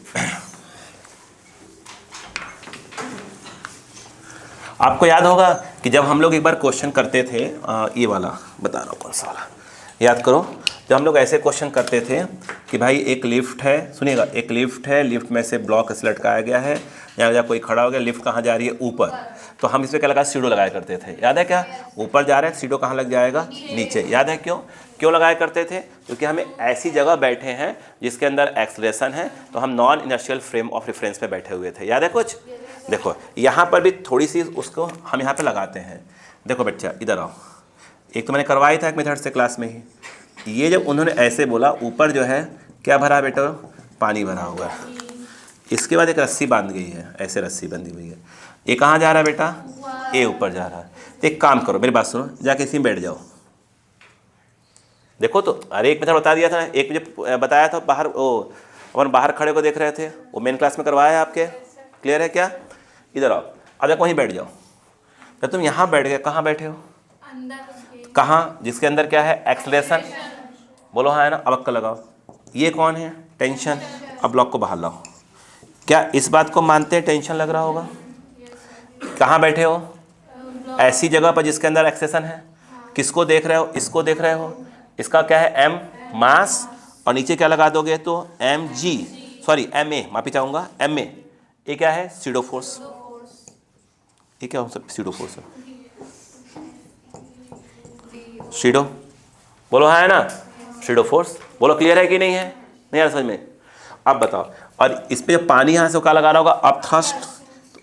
आपको याद होगा कि जब हम लोग एक बार क्वेश्चन करते थे, ये वाला बता रहा हूँ कौन सा वाला, याद करो। जब हम लोग ऐसे क्वेश्चन करते थे कि भाई एक लिफ्ट है, सुनिएगा, एक लिफ्ट है, लिफ्ट में से ब्लॉक ऐसे लटकाया गया है, यहाँ कोई खड़ा हो गया, लिफ्ट कहाँ जा रही है? ऊपर। तो हम इसमें क्या लगा? सीढ़ो लगाया करते थे, याद है क्या? ऊपर जा रहे हैं, सीढ़ो कहाँ लग जाएगा? नीचे। याद है क्यों क्यों लगाया करते थे? क्योंकि हमें ऐसी जगह बैठे हैं जिसके अंदर एक्सलेशन है, तो हम non inertial frame of reference पे बैठे हुए थे। याद है कुछ? देखो यहाँ पर भी थोड़ी सी उसको हम यहाँ पे लगाते हैं। देखो बच्चा इधर आओ, एक तो मैंने करवाया था एक मेथड से क्लास में ही। ये जब उन्होंने ऐसे बोला, ऊपर जो है क्या भरा बेटा? पानी भरा हुआ है। इसके बाद एक रस्सी बांध गई है, ऐसे रस्सी बंधी हुई है। ये कहाँ जा रहा है बेटा? ये ऊपर जा रहा है। तो एक काम करो, मेरी बात सुनो, जाके इसी में बैठ जाओ। देखो तो, अरे एक मेथड बता दिया था, एक मुझे बताया था बाहर, ओ अपन बाहर खड़े को देख रहे थे, वो मेन क्लास में करवाया है आपके, क्लियर है क्या? इधर आओ, अब देखो वहीं बैठ जाओ। तो तुम यहाँ बैठ गए, कहाँ बैठे हो? कहाँ? जिसके अंदर क्या है? एक्सलेशन। बोलो हाँ है ना? अब अक्का लगाओ। ये कौन है? टेंशन। अब ब्लॉक को बाहर लाओ। क्या इस बात को मानते हैं टेंशन लग रहा होगा? कहाँ बैठे हो? ऐसी जगह पर जिसके अंदर एक्सलेशन है। किसको देख रहे हो? इसको देख रहे हो। इसका क्या है? एम मास, और नीचे क्या लगा दोगे तो M G, sorry M A, माफी चाहूँगा, एम ए। ये क्या है? Pseudo force. ये क्या हो सकता? सीडो फोर्स है, सीडो। बोलो हाँ है ना? SIDO force. बोलो क्लियर है कि नहीं है? नहीं यार समझ में? अब बताओ। और इस पे जो पानी यहाँ से क्या लगा रहा होगा? Up thrust.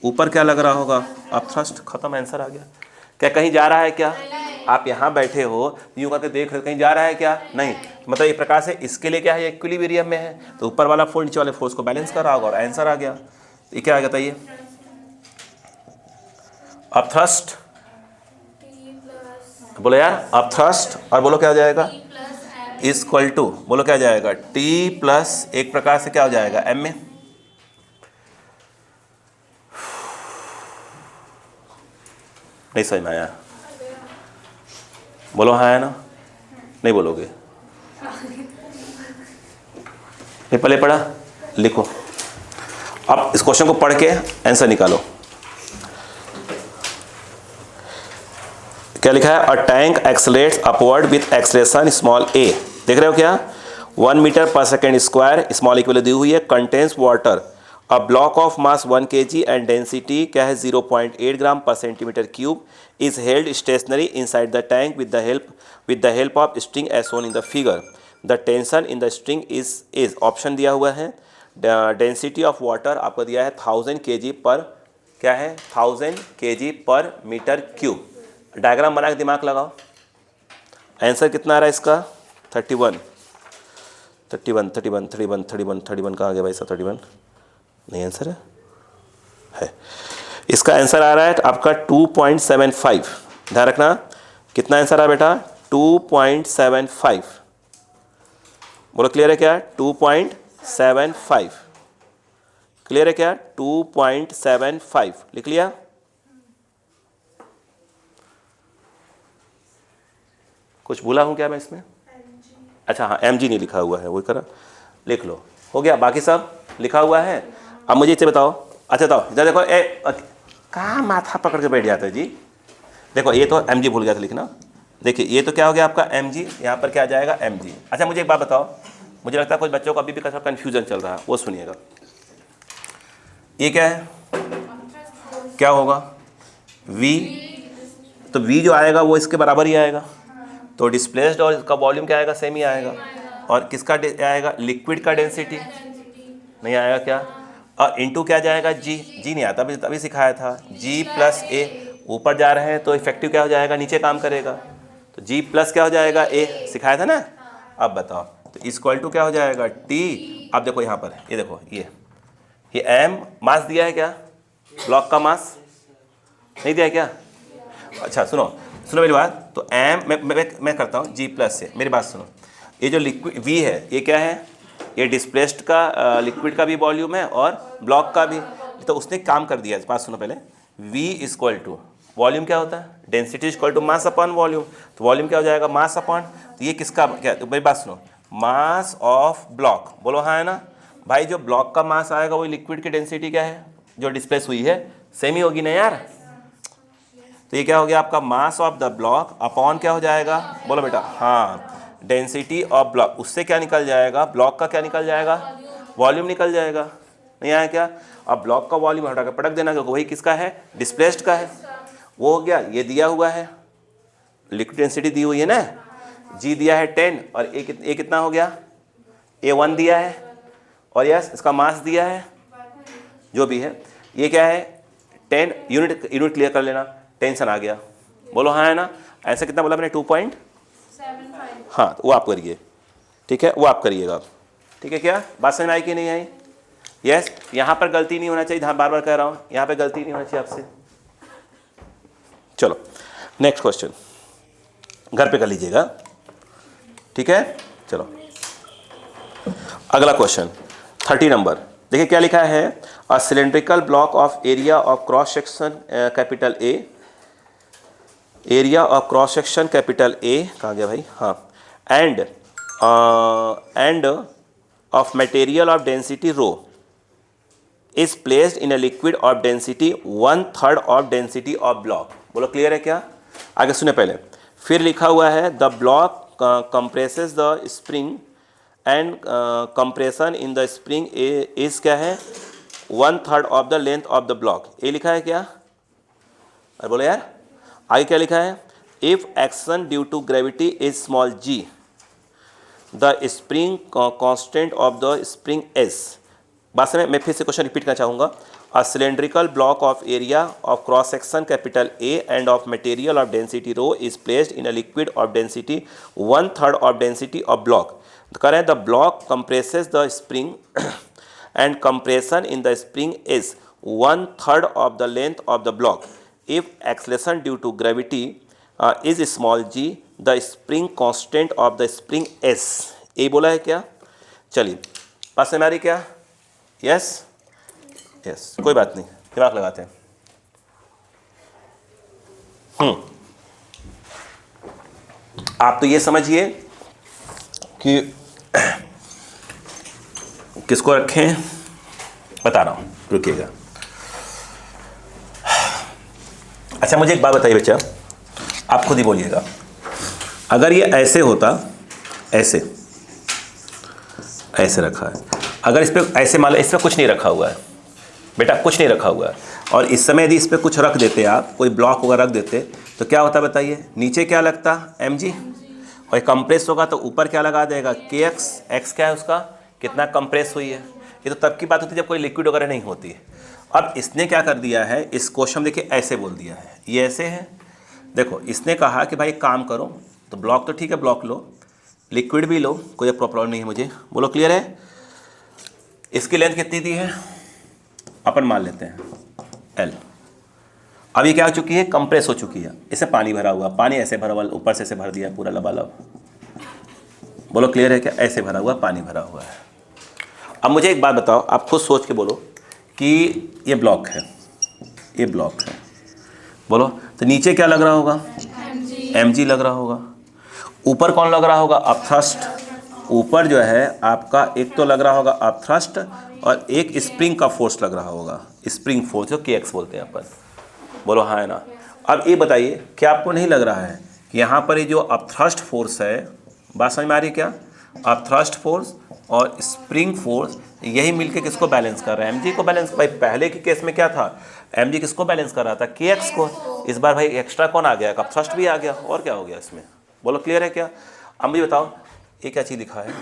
ऊपर क्या लग रहा होगा? Up thrust. खत्म, आंसर आ गया। क्या कहीं जा रहा है क्या? आप यहाँ बैठे हो, यूँ करके देख रहे हो, कहीं जा रहा है क्या? नहीं। मतलब एक प्रकार से इसके लिए क्या है? इक्विलिब्रियम में है, तो ऊपर वाला फोर्स नीचे वाले फोर्स को बैलेंस कर रहा होगा, और आंसर आ गया। ये क्या आ गया बताइए? Up thrust. बोलो यार अप थ्रस्ट, और बोलो क्या हो जाएगा? इक्वल टू, बोलो क्या जाएगा? टी प्लस, एक प्रकार से क्या हो जाएगा? एम में। नहीं समझ में आया? बोलो हाँ है ना? नहीं बोलोगे? नहीं पहले पढ़ा? लिखो। अब इस क्वेश्चन को पढ़ के आंसर निकालो। क्या लिखा है? A tank accelerates upward with acceleration small A. देख रहे हो क्या? 1 मीटर पर सेकेंड स्क्वायर, स्मॉल इक्वल दी हुई है, contains water. A block of mass 1 kg and density क्या है? 0.8 ग्राम पर centimeter cube is held stationary inside the tank with the help of string as shown in the figure. The tension in the string is option दिया हुआ है। Density of water आपको दिया है 1000 kg पर, क्या है? 1000 kg per meter cube. Diagram बना के दिमाग लगाओ। आंसर कितना आ रहा है इसका? 31 कहाँ गया भाई साहब? 31 नहीं आंसर है। इसका आंसर आ रहा है आपका 2.75। ध्यान रखना, कितना आंसर आ बेटा? 2.75। बोलो क्लियर है क्या? 2.75 क्लियर है क्या? 2.75 लिख लिया? कुछ भूला हूँ क्या मैं इसमें? अच्छा हाँ, एम जी नहीं लिखा हुआ है, वो करा, लिख लो, हो गया। बाकी सब लिखा हुआ है। अब मुझे इसे बताओ। अच्छा बताओ, इधर देखो, कहाँ माथा पकड़ के बैठ जाता है जी? देखो ये तो एम जी भूल गया था लिखना। देखिए ये तो क्या हो गया आपका? एम जी, यहाँ पर क्या आ जाएगा? M G. अच्छा मुझे एक बात बताओ, मुझे लगता है कुछ बच्चों को अभी भी कन्फ्यूजन चल रहा है, वो सुनिएगा। ये क्या है? क्या होगा? वी तो v जो आएगा वो इसके बराबर ही आएगा, तो डिस्प्लेस्ड और इसका वॉल्यूम क्या आएगा, सेम ही आएगा। और किसका आएगा, लिक्विड का डेंसिटी नहीं आएगा क्या, और इनटू क्या जाएगा, जी नहीं आता, अभी सिखाया था, g प्लस ए, ऊपर जा रहे हैं तो इफेक्टिव क्या हो जाएगा, नीचे काम करेगा, तो g प्लस क्या हो जाएगा, a, सिखाया था ना। अब बताओ, तो इक्वल टू क्या हो जाएगा, t। अब देखो यहाँ पर, ये देखो, ये m मास दिया है क्या, ब्लॉक का मास नहीं दिया है क्या। अच्छा सुनो मेरी बात, तो m मैं करता हूँ g प्लस से, मेरी बात सुनो, ये जो लिक्विड v है ये क्या है, ये डिस्प्लेस्ड का लिक्विड का भी वॉल्यूम है और ब्लॉक का भी, तो उसने काम कर दिया। बात सुनो पहले, v इक्वल टू वॉल्यूम क्या होता है, density equal to mass upon volume, तो वॉल्यूम क्या हो जाएगा, मास अपॉन, तो ये किसका क्या, तो मेरी बात सुनो, मास ऑफ ब्लॉक, बोलो हाँ है ना भाई, जो ब्लॉक का मास आएगा वही लिक्विड की डेंसिटी क्या है जो डिस्प्लेस हुई है, सेम ही होगी ना यार। तो ये क्या हो गया आपका, mass of the block upon क्या हो जाएगा, बोलो बेटा, हाँ, डेंसिटी ऑफ ब्लॉक, उससे क्या निकल जाएगा, ब्लॉक का क्या निकल जाएगा, वॉल्यूम निकल जाएगा, नहीं आया क्या। अब ब्लॉक का वॉल्यूम हटा कर पटक देना, क्योंकि वही किसका है, डिस्प्लेस्ड का है, वो हो गया। ये दिया हुआ है, लिक्विड डेंसिटी दी हुई है ना, जी दिया है 10 और ए कितना हो गया, A1 दिया है, और यस इसका मास दिया है जो भी है, ये क्या है 10, यूनिट क्लियर कर लेना, टेंशन आ गया, बोलो हाँ है ना। ऐसा कितना बोला मैंने, 2.75, हाँ तो वो आप करिए, ठीक है, वो आप करिएगा, ठीक है। क्या बात समझ में आई कि नहीं आई, यस। यहाँ पर गलती नहीं होना चाहिए, हाँ बार बार कह रहा हूँ, यहाँ पे गलती नहीं होना चाहिए आपसे। चलो नेक्स्ट क्वेश्चन घर पे कर लीजिएगा, ठीक है। चलो अगला क्वेश्चन 30 नंबर, देखिए क्या लिखा है, अ cylindrical block of area of cross section capital A, area of cross section capital A, कहाँ गया भाई, हाँ, and of material of density rho is placed in a liquid of density 1/3 of density of block, बोलो clear है क्या। आगे सुने पहले, फिर लिखा हुआ है the block compresses the spring and compression in the spring is क्या है, 1/3 of the length of the block, ये लिखा है क्या, अरे बोलो यार। आगे क्या लिखा है, if action due to gravity is small g, the spring constant of the spring s। बात में मैं फिर से क्वेश्चन रिपीट करना चाहूँगा, a cylindrical block of area of cross section capital A and of material of density rho is placed in a liquid of density 1/3 of density of block, करें the block compresses the spring and compression in the spring is 1/3 of the length of the block, if acceleration due to gravity is small g, the spring constant of the spring s। ये बोला है क्या, चलिए बात समझ में आ रही क्या, यस यस, कोई बात नहीं, दिमाग लगाते हैं। आप तो ये समझिए कि किसको रखें, बता रहा हूं, रुकिएगा। अच्छा मुझे एक बात बताइए बच्चा, आप खुद ही बोलिएगा, अगर ये ऐसे होता, ऐसे रखा है, अगर इस पर ऐसे मान लो इस पर कुछ नहीं रखा हुआ है बेटा, कुछ नहीं रखा हुआ है, और इस समय यदि इस पर कुछ रख देते आप, कोई ब्लॉक वगैरह रख देते, तो क्या होता बताइए, नीचे क्या लगता mg, और कंप्रेस होगा तो ऊपर क्या लगा देगा kx, x क्या है उसका, कितना कंप्रेस हुई है। ये तो तब की बात होती है जब कोई लिक्विड वगैरह नहीं होती है। अब इसने क्या कर दिया है, इस क्वेश्चन देखिए ऐसे बोल दिया है, ये ऐसे है, देखो इसने कहा कि भाई काम करो, तो ब्लॉक तो ठीक है, ब्लॉक लो, लिक्विड भी लो, कोई प्रॉब्लम नहीं है मुझे, बोलो क्लियर है। इसकी लेंथ कितनी दी है, अपन मान लेते हैं L। अब ये क्या हो चुकी है, कंप्रेस हो चुकी है, इसे पानी भरा हुआ, पानी ऐसे भरा हुआ, ऊपर से ऐसे भर दिया पूरा लबालब, बोलो क्लियर है क्या, ऐसे भरा हुआ, पानी भरा हुआ है। अब मुझे एक बात बताओ, आप खुद सोच के बोलो कि ये ब्लॉक है, ये ब्लॉक है, बोलो तो नीचे क्या लग रहा होगा, mg लग रहा होगा, ऊपर कौन लग रहा होगा, अपथ्रस्ट, ऊपर जो है आपका एक तो लग रहा होगा अपथ्रस्ट, और एक स्प्रिंग का फोर्स लग रहा होगा, स्प्रिंग फोर्स जो kx बोलते हैं अपन, बोलो हाँ है ना। अब ये बताइए क्या आपको नहीं लग रहा है कि यहाँ पर ये जो अपथ्रस्ट फोर्स है, बात समझ में आ रही है क्या, अपथ्रस्ट फोर्स और स्प्रिंग फोर्स यही मिलके किसको बैलेंस कर रहा है, mg को बैलेंस। भाई पहले के केस में क्या था, mg किसको बैलेंस कर रहा था, kx को, इस बार भाई एक्स्ट्रा कौन आ गया, अपथ्रस्ट भी आ गया, और क्या हो गया इसमें, बोलो क्लियर है क्या। अब मुझे बताओ ये क्या चीज़ लिखा है,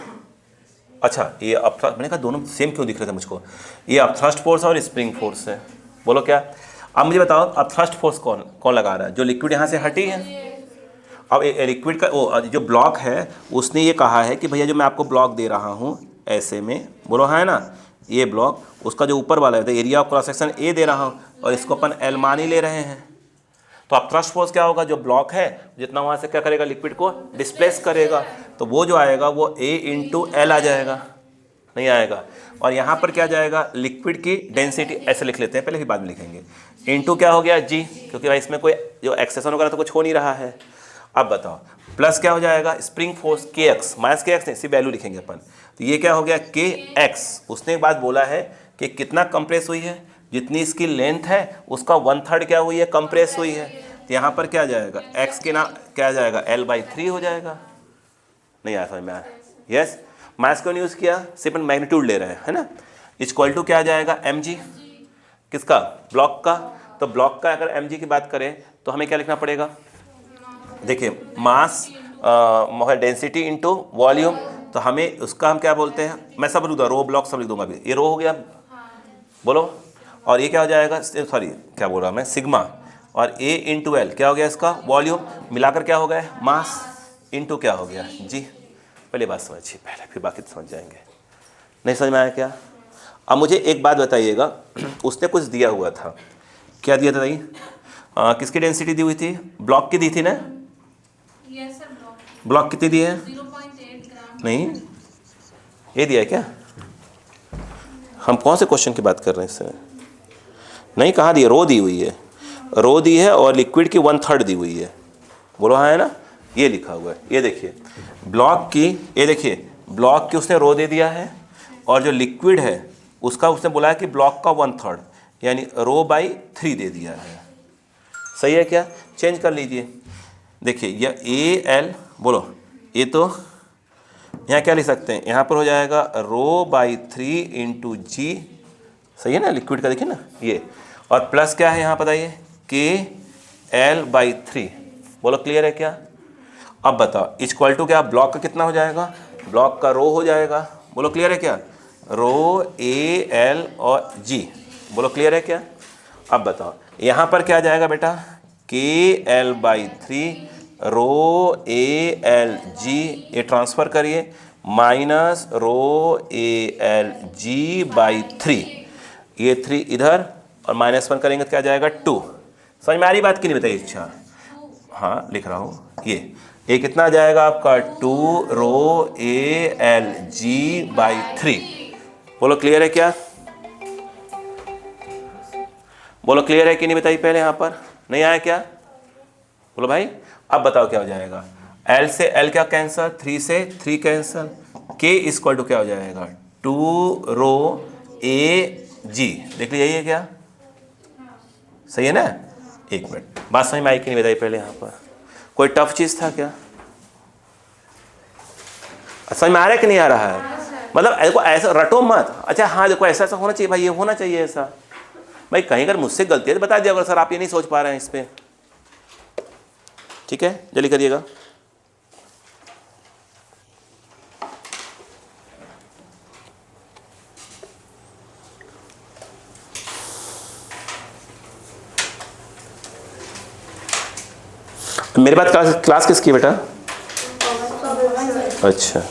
अच्छा ये अपथ्रस्ट, मैंने कहा दोनों सेम क्यों दिख रहे थे मुझको, ये अपथ्रस्ट फोर्स और स्प्रिंग फोर्स है, बोलो क्या। अब मुझे बताओ अपथ्रस्ट फोर्स कौन कौन लगा रहा है, जो लिक्विड यहाँ से हटी है। अब लिक्विड का वो जो ब्लॉक है उसने ये कहा है कि भैया जो मैं आपको ब्लॉक दे रहा हूँ ऐसे में, बोलो हाँ है ना, ये ब्लॉक उसका जो ऊपर वाला है area of cross section A दे रहा हूँ और इसको अपन एल मान ही ले रहे हैं। तो अब थ्रस्ट फोर्स क्या होगा, जो ब्लॉक है जितना वहाँ से क्या करेगा, लिक्विड को डिस्प्लेस करेगा, तो वो जो आएगा वो ए इंटू एल आ जाएगा, नहीं आएगा। और यहाँ पर क्या जाएगा, लिक्विड की डेंसिटी ऐसे लिख लेते हैं पहले, फिर बाद में लिखेंगे, इंटू क्या हो गया जी, क्योंकि भाई इसमें कोई जो एक्सेशन वगैरह तो कुछ हो नहीं रहा है। अब बताओ प्लस क्या हो जाएगा, स्प्रिंग फोर्स के एक्स, माइनस के एक्स नहीं, सिर्फ वैल्यू लिखेंगे अपन, तो ये क्या हो गया के एक्स। उसने एक बात बोला है कि कितना कंप्रेस हुई है, जितनी इसकी लेंथ है उसका 1/3 क्या हुई है, कंप्रेस हुई है। तो यहाँ पर क्या जाएगा, एक्स के ना क्या जाएगा, L/3 हो जाएगा। नहीं आया समझ में आया, यस। मास क्यों यूज़ किया, सिर्फ मैग्नीट्यूड ले रहे हैं, है ना। इक्वल टू क्या जाएगा, mg, किसका, ब्लॉक का। तो ब्लॉक का अगर mg की बात करें तो हमें क्या लिखना पड़ेगा, देखिए मास डेंसिटी इंटू वॉल्यूम, तो हमें उसका हम क्या बोलते हैं, मैं सब लिख दूँगा, रो ब्लॉक सब लिख दूंगा अभी, ये रो हो गया, बोलो। और ये क्या हो जाएगा, सॉरी क्या बोल रहा मैं, सिग्मा, और A इंटू एल क्या हो गया इसका वॉल्यूम, मिलाकर क्या हो गया मास, इंटू क्या हो गया जी। पहले बात समझिए पहले, फिर बाकी समझ जाएंगे। नहीं समझ में आया क्या। अब मुझे एक बात बताइएगा, उसने कुछ दिया हुआ था, क्या दिया था भाई, किसकी डेंसिटी दी हुई थी, ब्लॉक की दी थी ना, यस सर, ब्लॉक कितनी दी है, 0.8 ग्राम। नहीं ये दिया है क्या, हम कौन से क्वेश्चन की बात कर रहे हैं इससे, नहीं कहाँ दी है, रो दी हुई है, रो दी है और लिक्विड की 1/3 दी हुई है, बोलो हाँ है ना, ये लिखा हुआ है, ये देखिए ब्लॉक की, ये देखिए ब्लॉक की उसने रो दे दिया है, और जो लिक्विड है उसका उसने बोला है कि ब्लॉक का 1/3 यानी रो/3 दे दिया है, सही है क्या। चेंज कर लीजिए, देखिए यह A L, बोलो ये तो यहाँ क्या लिख सकते हैं, यहाँ पर हो जाएगा रो/3 इंटू जी, सही है ना, लिक्विड का देखिए ना ये, और प्लस क्या है यहाँ बताइए KL/3, बोलो क्लियर है क्या। अब बताओ इक्वल टू क्या, ब्लॉक का कितना हो जाएगा, ब्लॉक का रो हो जाएगा, बोलो क्लियर है क्या, रो AL और G, बोलो क्लियर है क्या। अब बताओ यहाँ पर क्या जाएगा बेटा, KL/3 रो ALG, ये ट्रांसफ़र करिए, माइनस रो ALG/3, ये 3 इधर और -1 करेंगे तो क्या जाएगा 2। समझ में आ रही बात की नहीं बताइए, अच्छा हाँ लिख रहा हूँ, ये कितना जाएगा आपका 2 रो ALG/3, बोलो क्लियर है क्या, बोलो क्लियर है कि नहीं बताइए पहले, यहाँ पर नहीं आया क्या, बोलो भाई। अब बताओ क्या हो जाएगा, L से L क्या कैंसल, 3 से 3 कैंसल, K इक्वल टू क्या हो जाएगा 2 रो AG, देख लीजिए यही है क्या, सही है ना। एक मिनट, बात समझ में आई कि नहीं बताइए पहले, यहाँ पर कोई टफ चीज़ था क्या, समझ में आ रहा है कि नहीं आ रहा है, मतलब देखो ऐसा रटो मत, अच्छा हाँ देखो ऐसा ऐसा होना चाहिए भाई, ये होना चाहिए ऐसा, भाई कहीं अगर मुझसे गलती है तो बता दिया अगर सर आप ये नहीं सोच पा रहे हैं इस पर, ठीक है जल्दी करिएगा। मेरे बाद क्लास किसकी बेटा, अच्छा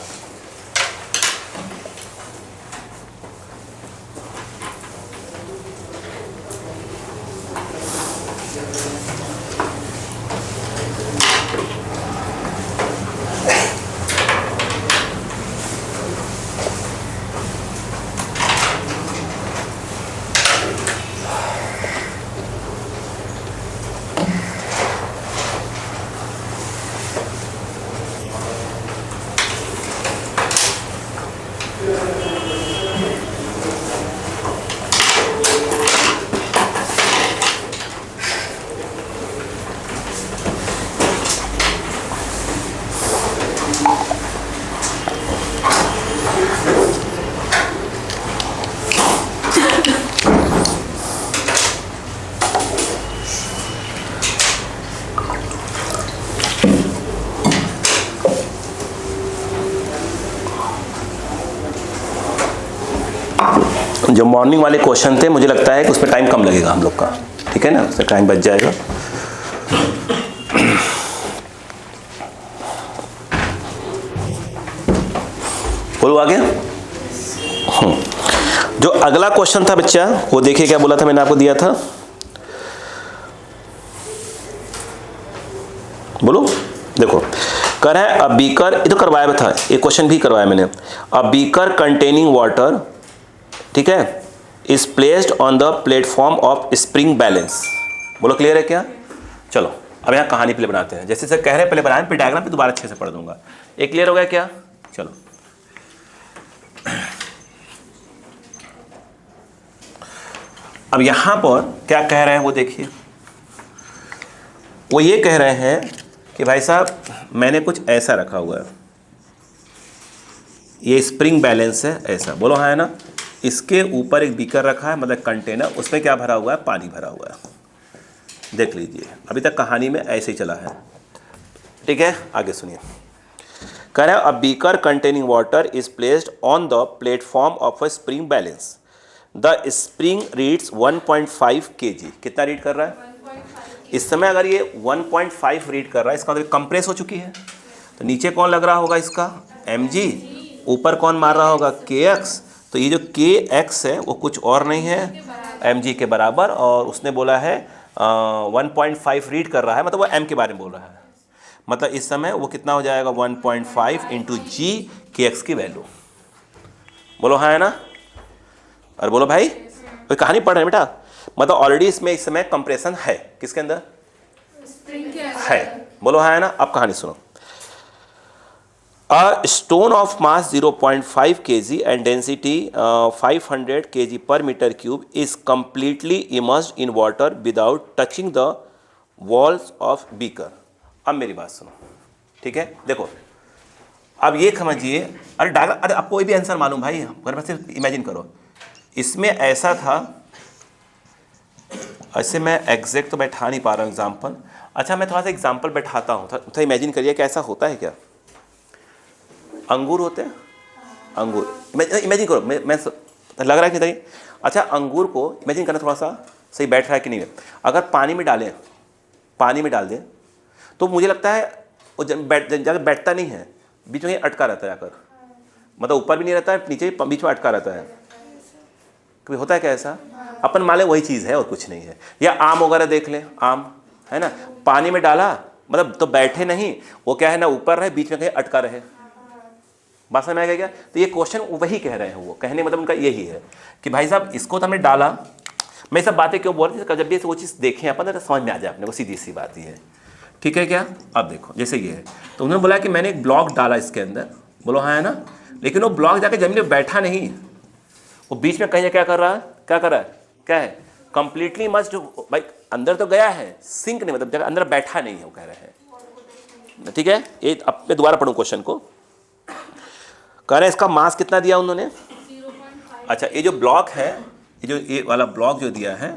जो मॉर्निंग वाले क्वेश्चन थे मुझे लगता है कि उसमें टाइम कम लगेगा हम लोग का, ठीक है ना, उससे टाइम बच जाएगा। बोलो आगे। जो अगला क्वेश्चन था बच्चा वो देखिए क्या बोला था, मैंने आपको दिया था, बोलो। देखो कह रहा है अ बीकर, ये तो करवाया था, ये क्वेश्चन भी करवाया मैंने। अ बीकर कंटेनिंग वाटर, ठीक है, is placed on the platform of spring balance. बोलो क्लियर है क्या? चलो अब यहाँ कहानी पहले बनाते हैं, जैसे सर कह रहे हैं पहले बनाएं, फिर डायग्राम पे दोबारा अच्छे से पढ़ दूंगा। एक क्लियर हो गया क्या? चलो अब यहां पर क्या कह रहे हैं वो देखिए। वो ये कह रहे हैं कि भाई साहब मैंने कुछ ऐसा रखा हुआ है, ये स्प्रिंग बैलेंस है ऐसा, बोलो हाँ है ना। इसके ऊपर एक बीकर रखा है, मतलब कंटेनर, उसमें क्या भरा हुआ है? पानी भरा हुआ है। देख लीजिए अभी तक कहानी में ऐसे ही चला है, ठीक है। आगे सुनिए, कह रहा है a beaker containing water is placed on the platform of a spring balance. The spring reads 1.5 kg। कितना रीड कर रहा है 1.5 इस समय? अगर ये 1.5 रीड कर रहा है, इसका मतलब कंप्रेस हो चुकी है। तो नीचे कौन लग रहा होगा इसका? mg। ऊपर कौन मार रहा होगा? kx। तो ये जो kx है वो कुछ और नहीं है mg के बराबर, और उसने बोला है 1.5 रीड कर रहा है, मतलब वो m के बारे में बोल रहा है। मतलब इस समय वो कितना हो जाएगा? 1.5 इंटू जी kx की वैल्यू। बोलो हाँ है ना? और बोलो भाई कोई कहानी पढ़ रहे हैं बेटा? मतलब ऑलरेडी इसमें इस समय कंप्रेशन है, किसके अंदर? स्प्रिंग के अंदर है। बोलो हाँ है ना? अब कहानी सुनो। A stone of mass 0.5 kg and density 500 kg per meter cube is completely immersed in water without touching the walls of beaker. अब मेरी बात सुनो, ठीक है। देखो अब ये समझिए, अरे डायग्राम, अरे आपको कोई भी आंसर मालूम भाई, घर में सिर्फ इमेजिन करो। इसमें ऐसा था, ऐसे मैं एग्जैक्ट तो बैठा नहीं पा रहा हूँ एग्जाम्पल। अच्छा मैं थोड़ा सा एग्जाम्पल बैठाता हूँ, थोड़ा इमेजिन करिए कि ऐसा होता है क्या। अंगूर होते हैं, अंगूर इमेजिन करो, मैं लग रहा है कि नहीं? अच्छा अंगूर को इमेजिन करना, थोड़ा सा सही बैठ रहा है कि नहीं है। अगर पानी में डालें, पानी में डाल दें तो मुझे लगता है वो जाकर बैठता नहीं है, बीच में अटका रहता है जाकर, मतलब ऊपर भी नहीं रहता है, नीचे भी बीच में अटका रहता है। कभी होता है क्या ऐसा? अपन मान लें वही चीज़ है और कुछ नहीं है। या आम वगैरह देख लें, आम है ना, पानी में डाला मतलब तो बैठे नहीं, वो क्या है ना ऊपर रहे, बीच में कहीं अटका रहे। बात समझ में आ गया क्या? तो ये क्वेश्चन वही कह रहे हैं, वो कहने मतलब उनका यही है कि भाई साहब इसको तो हमने डाला। मैं सब बातें क्यों बोल रही थी? जब भी वो चीज़ देखें अपन तो समझ में आ जाए अपने को, सीधी सी बात ही है, ठीक है क्या? अब देखो जैसे ये है, तो उन्होंने बोला कि मैंने एक ब्लॉक डाला इसके अंदर, बोलो हाँ है ना, लेकिन वो ब्लॉक जाके जमीन में बैठा नहीं, वो बीच में कहीं क्या कर रहा है? क्या कर रहा है? क्या है? कंप्लीटली मस्ट, भाई अंदर तो गया है, सिंक नहीं, मतलब जगह अंदर बैठा नहीं है, वो कह रहे हैं, ठीक है। ये अब मैं दोबारा पढ़ूं क्वेश्चन को। कह रहे हैं इसका मास कितना दिया उन्होंने? 0.5। अच्छा ये जो ब्लॉक है, ये वाला ब्लॉक जो दिया है,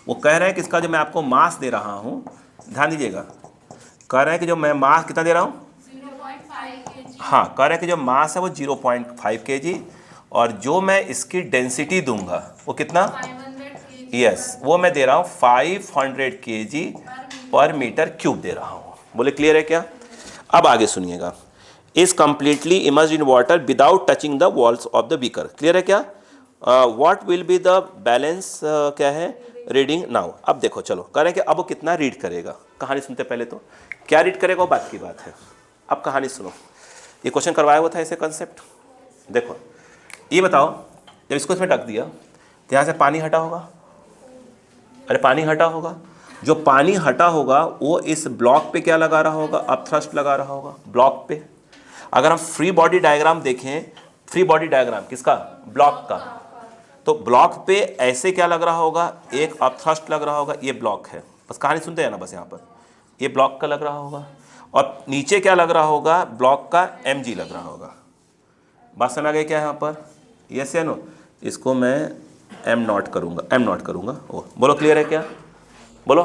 वो कह रहे हैं कि इसका जो मैं आपको मास दे रहा हूँ, ध्यान दीजिएगा, कह रहे हैं कि जो मैं मास कितना दे रहा हूँ? 0.5 kg। हाँ कह रहे हैं कि जो मास है वो 0.5 kg, और जो मैं इसकी डेंसिटी दूंगा वो कितना? 500 kg। यस वो मैं दे रहा हूँ 500 kg पर मीटर क्यूब दे रहा हूँ। बोले क्लियर है क्या? अब आगे सुनिएगा, is completely immersed in water without touching the walls of the beaker. Clear है क्या? What will be the balance, क्या है रीडिंग नाउ। अब देखो चलो कह रहे हैं कि अब वो कितना रीड करेगा। कहानी सुनते पहले तो क्या रीड करेगा वो बात की बात है। अब कहानी सुनो, ये क्वेश्चन करवाया हुआ था ऐसे कंसेप्ट। देखो ये बताओ, जब इसको इसमें ढक दिया तो यहाँ से पानी हटा होगा, अरे पानी हटा होगा, जो पानी हटा होगा वो इस ब्लॉक पे क्या लगा रहा होगा? अपथ्रस्ट लगा रहा होगा ब्लॉक पे। अगर हम फ्री बॉडी डायग्राम देखें, फ्री बॉडी डायग्राम किसका? ब्लॉक का। तो ब्लॉक पे ऐसे क्या लग रहा होगा? एक अपथ्रस्ट लग रहा होगा, ये ब्लॉक है, बस कहानी सुनते हैं ना, बस यहाँ पर ये ब्लॉक का लग रहा होगा, और नीचे क्या लग रहा होगा? ब्लॉक का mg लग रहा होगा। बात समझ आ गई क्या यहाँ पर? यस या नो? इसको मैं m नॉट करूँगा। ओ बोलो क्लियर है क्या? बोलो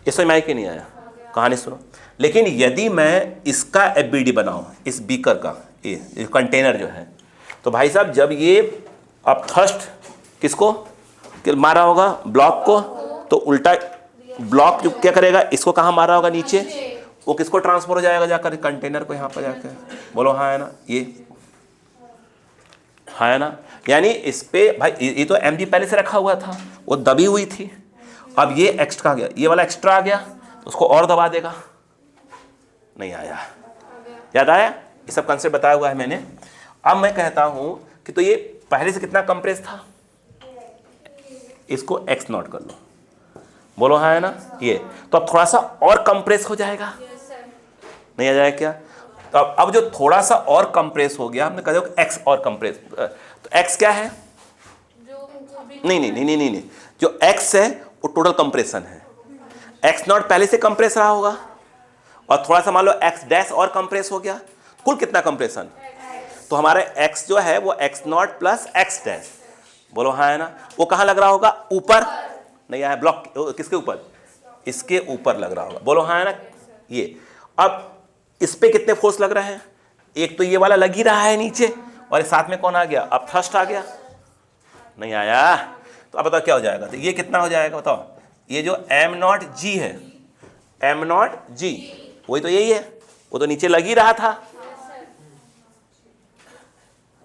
ये समझ में आया कि नहीं आया? कहानी सुनो। लेकिन यदि मैं इसका FBD बनाऊँ, इस बीकर का ये कंटेनर जो है, तो भाई साहब जब ये अपथ्रस्ट किसको मारा होगा? ब्लॉक को। तो उल्टा ब्लॉक जो क्या करेगा, इसको कहाँ मारा होगा? नीचे। वो किसको ट्रांसफर हो जाएगा जाकर? कंटेनर को यहाँ पर जाकर। बोलो हाँ है ना? ये हाँ है ना? यानी इस पे भाई ये तो एम पहले से रखा हुआ था, वो दबी हुई थी। अब ये एक्स्ट्रा आ गया, ये वाला एक्स्ट्रा आ गया, तो उसको और दबा देगा। नहीं आया? याद आया? ये सब कंसेप्ट बताया हुआ है मैंने। अब मैं कहता हूं कि तो ये पहले से कितना कंप्रेस था, इसको एक्स नॉट कर लो। बोलो हाँ है ना? ये तो अब थोड़ा सा और कंप्रेस हो जाएगा। नहीं आ जाएगा क्या? तो अब जो थोड़ा सा और कंप्रेस हो गया, हमने कहा एक्स और कंप्रेस, तो एक्स क्या है? नहीं, जो एक्स है वो टोटल कंप्रेशन है। एक्स नॉट पहले से कंप्रेस रहा होगा, और थोड़ा सा मान लो एक्स डैश और कंप्रेस हो गया, कुल कितना कंप्रेशन? तो हमारा एक्स जो है वो x not plus x dash. बोलो हाँ है ना? वो कहाँ लग रहा होगा? ऊपर। नहीं आया? ब्लॉक किसके ऊपर? इसके ऊपर लग रहा होगा। बोलो हाँ है ना? ये अब इस पे कितने फोर्स लग रहे हैं? एक तो ये वाला लग ही रहा है नीचे, और साथ में कौन आ गया? अब थ्रस्ट आ गया। नहीं आया? तो अब बताओ क्या हो जाएगा? तो ये कितना हो जाएगा बताओ? ये जो एम नॉट जी है, एम नॉट जी, वही तो यही है, वो तो नीचे लग ही रहा था।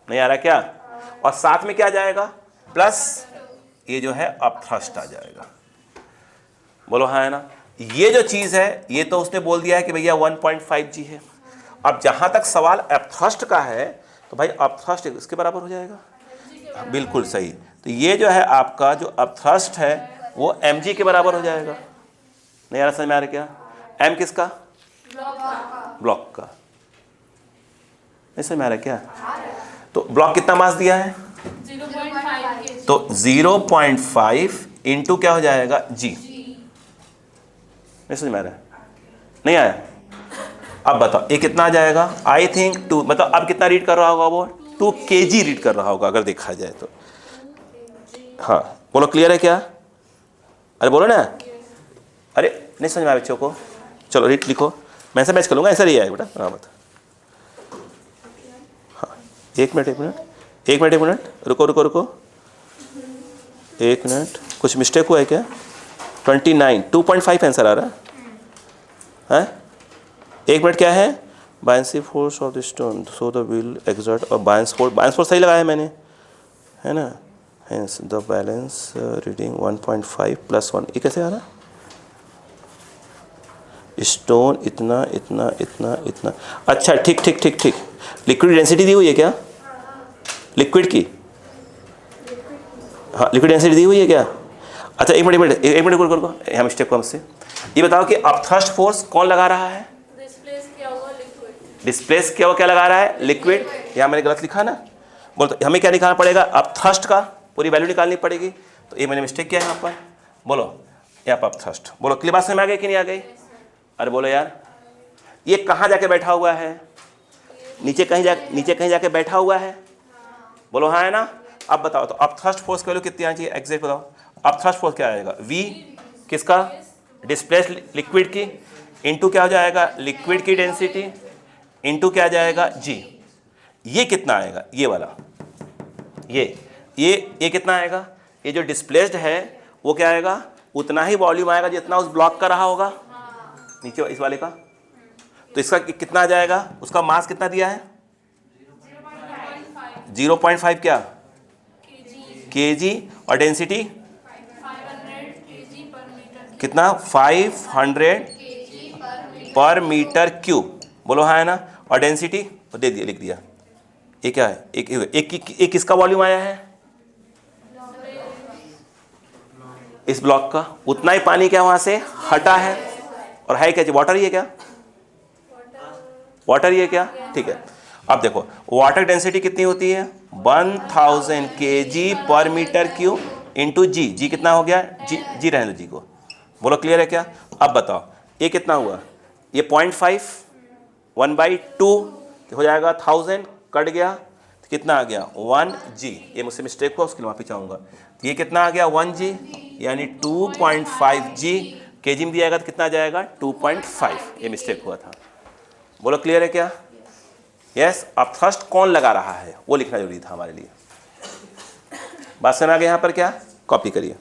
नहीं आ रहा क्या? और साथ में क्या जाएगा? प्लस ये जो है अब थ्रस्ट आ जाएगा। बोलो हाँ है ना? ये जो चीज है, ये तो उसने बोल दिया है कि भैया 1.5 जी है। अब जहां तक सवाल अपथ्रस्ट का है, तो भाई अपथ्रस्ट इसके बराबर हो जाएगा। बिल्कुल सही। तो ये जो है आपका जो अपथ्रस्ट है वो mg के बराबर हो जाएगा। नहीं आ रहा समझ में आ रहा क्या? m किसका? ब्लॉक का। नहीं समझ में आ रहा क्या? तो ब्लॉक कितना मास दिया है? 0.5 kg। तो 0.5 इंटू क्या हो जाएगा? जी। नहीं समझ में आ रहा है? नहीं आया? अब बताओ ये कितना आ जाएगा? I think 2। बताओ अब कितना रीड कर रहा होगा? वो 2 kg रीड कर रहा होगा अगर देखा जाए तो। हाँ बोलो, क्लियर है क्या? अरे बोलो ना। अरे नहीं समझ में आया बच्चों को? चलो रीड लिखो, मैं ऐसा मैच कर लूँगा। ऐसा ही आएगा बेटा। हाँ बता। हाँ एक मिनट रुको, एक मिनट। कुछ मिस्टेक हुआ है क्या? 29 2.5 आंसर आ रहा है? एक मिनट क्या है? Buoyancy force of the stone so the wheel exert, और बायंस फोर्स सही लगाया है मैंने, है ना? Hence the balance reading 1.5 + 1। ये कैसे आ रहा? स्टोन इतना इतना इतना इतना। अच्छा ठीक। लिक्विड डेंसिटी दी हुई है क्या? लिक्विड की? हाँ लिक्विड डेंसिटी दी हुई है क्या? अच्छा एक मिनट रुको, यहाँ मिस्टेक को हमसे। ये बताओ कि अपथ्रस्ट फोर्स कौन लगा रहा है? डिस्प्लेस किया हुआ लिक्विड। डिस्प्लेस किया हुआ क्या लगा रहा है? लिक्विड। यहाँ मैंने गलत लिखा ना? बोल तो हमें क्या निकालना पड़ेगा? अपथ्रस्ट का पूरी वैल्यू निकालनी पड़ेगी। तो ये मैंने मिस्टेक किया है यहाँ पर। बोलो यहाँ पर अपथ्रस्ट। बोलो क्लियर बात समझ में आ गई कि नहीं आ गई? अरे बोलो यार, ये कहाँ जाके बैठा हुआ है? नीचे कहीं जाके बैठा हुआ है। बोलो हाँ है ना? अब बताओ तो अपथ्रस्ट फोर्स की वैल्यू कितनी आनी चाहिए? एग्जैक्ट बताओ। अपथ्रस्ट फोर्स क्या आएगा? V किसका? डिस्प्लेस लिक्विड की, इनटू क्या हो जाएगा? लिक्विड की डेंसिटी इनटू क्या आ जाएगा? G। ये कितना आएगा? ये वाला, ये कितना आएगा? ये जो डिस्प्लेस्ड है वो क्या आएगा? उतना ही वॉल्यूम आएगा जितना उस ब्लॉक का रहा होगा नीचे इस वाले का। तो इसका कितना आ जाएगा? उसका मास कितना दिया है? 0.5 क्या? kg। और डेंसिटी 500 kg पर मीटर। कितना? 500 पर मीटर क्यूब। बोलो हाँ है ना? और डेंसिटी दे दिया, लिख दिया। ये क्या है? एक किसका वॉल्यूम आया है? इस ब्लॉक का। उतना ही पानी क्या वहां से हटा है, और है क्या? वाटर ही है क्या? वाटर ही है क्या? ठीक है। अब देखो वाटर डेंसिटी कितनी होती है? 1000 kg per meter cube into जी। जी कितना हो गया? जी रहने दो जी को। बोलो क्लियर है क्या? अब बताओ ये कितना हुआ? ये 0.5 1/2 हो जाएगा 1000, कट गया तो कितना आ गया? 1g। ये मुझसे मिस्टेक हुआ, उसके लिए माफी चाहूँगा। तो ये कितना आ गया? 1g, यानी 2.5g। kg में दिया जाएगा तो कितना आ जाएगा? 2.5। ये मिस्टेक हुआ था। बोलो क्लियर है क्या? यस। अब थ्रस्ट कौन लगा रहा है वो लिखना जरूरी था हमारे लिए। बात समझ में आ गया? यहाँ पर क्या कॉपी करिए।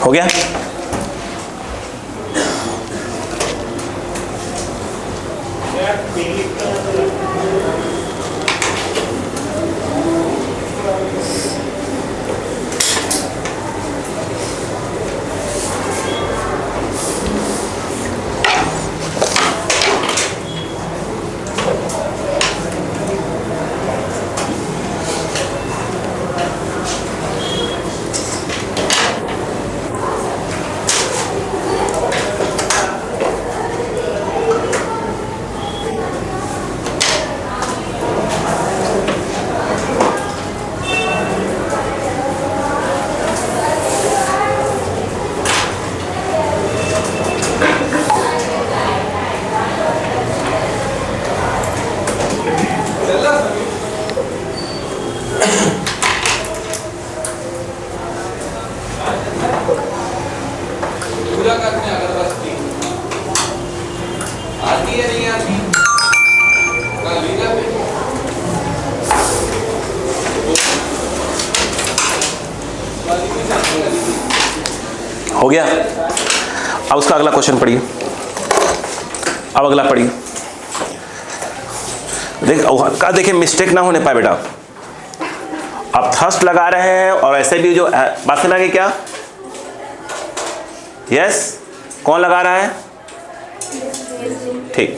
हो गया? पूरा करने अगरबत्ती आती है नहीं आती कल लीला पे हो गया? अब उसका अगला क्वेश्चन पढ़िए। अब अगला पढ़िए। देखिए मिस्टेक ना होने पाए बेटा। अब थर्स्ट लगा रहे हैं और ऐसे भी जो बात समझ में क्या? यस, कौन लगा रहा है? ठीक।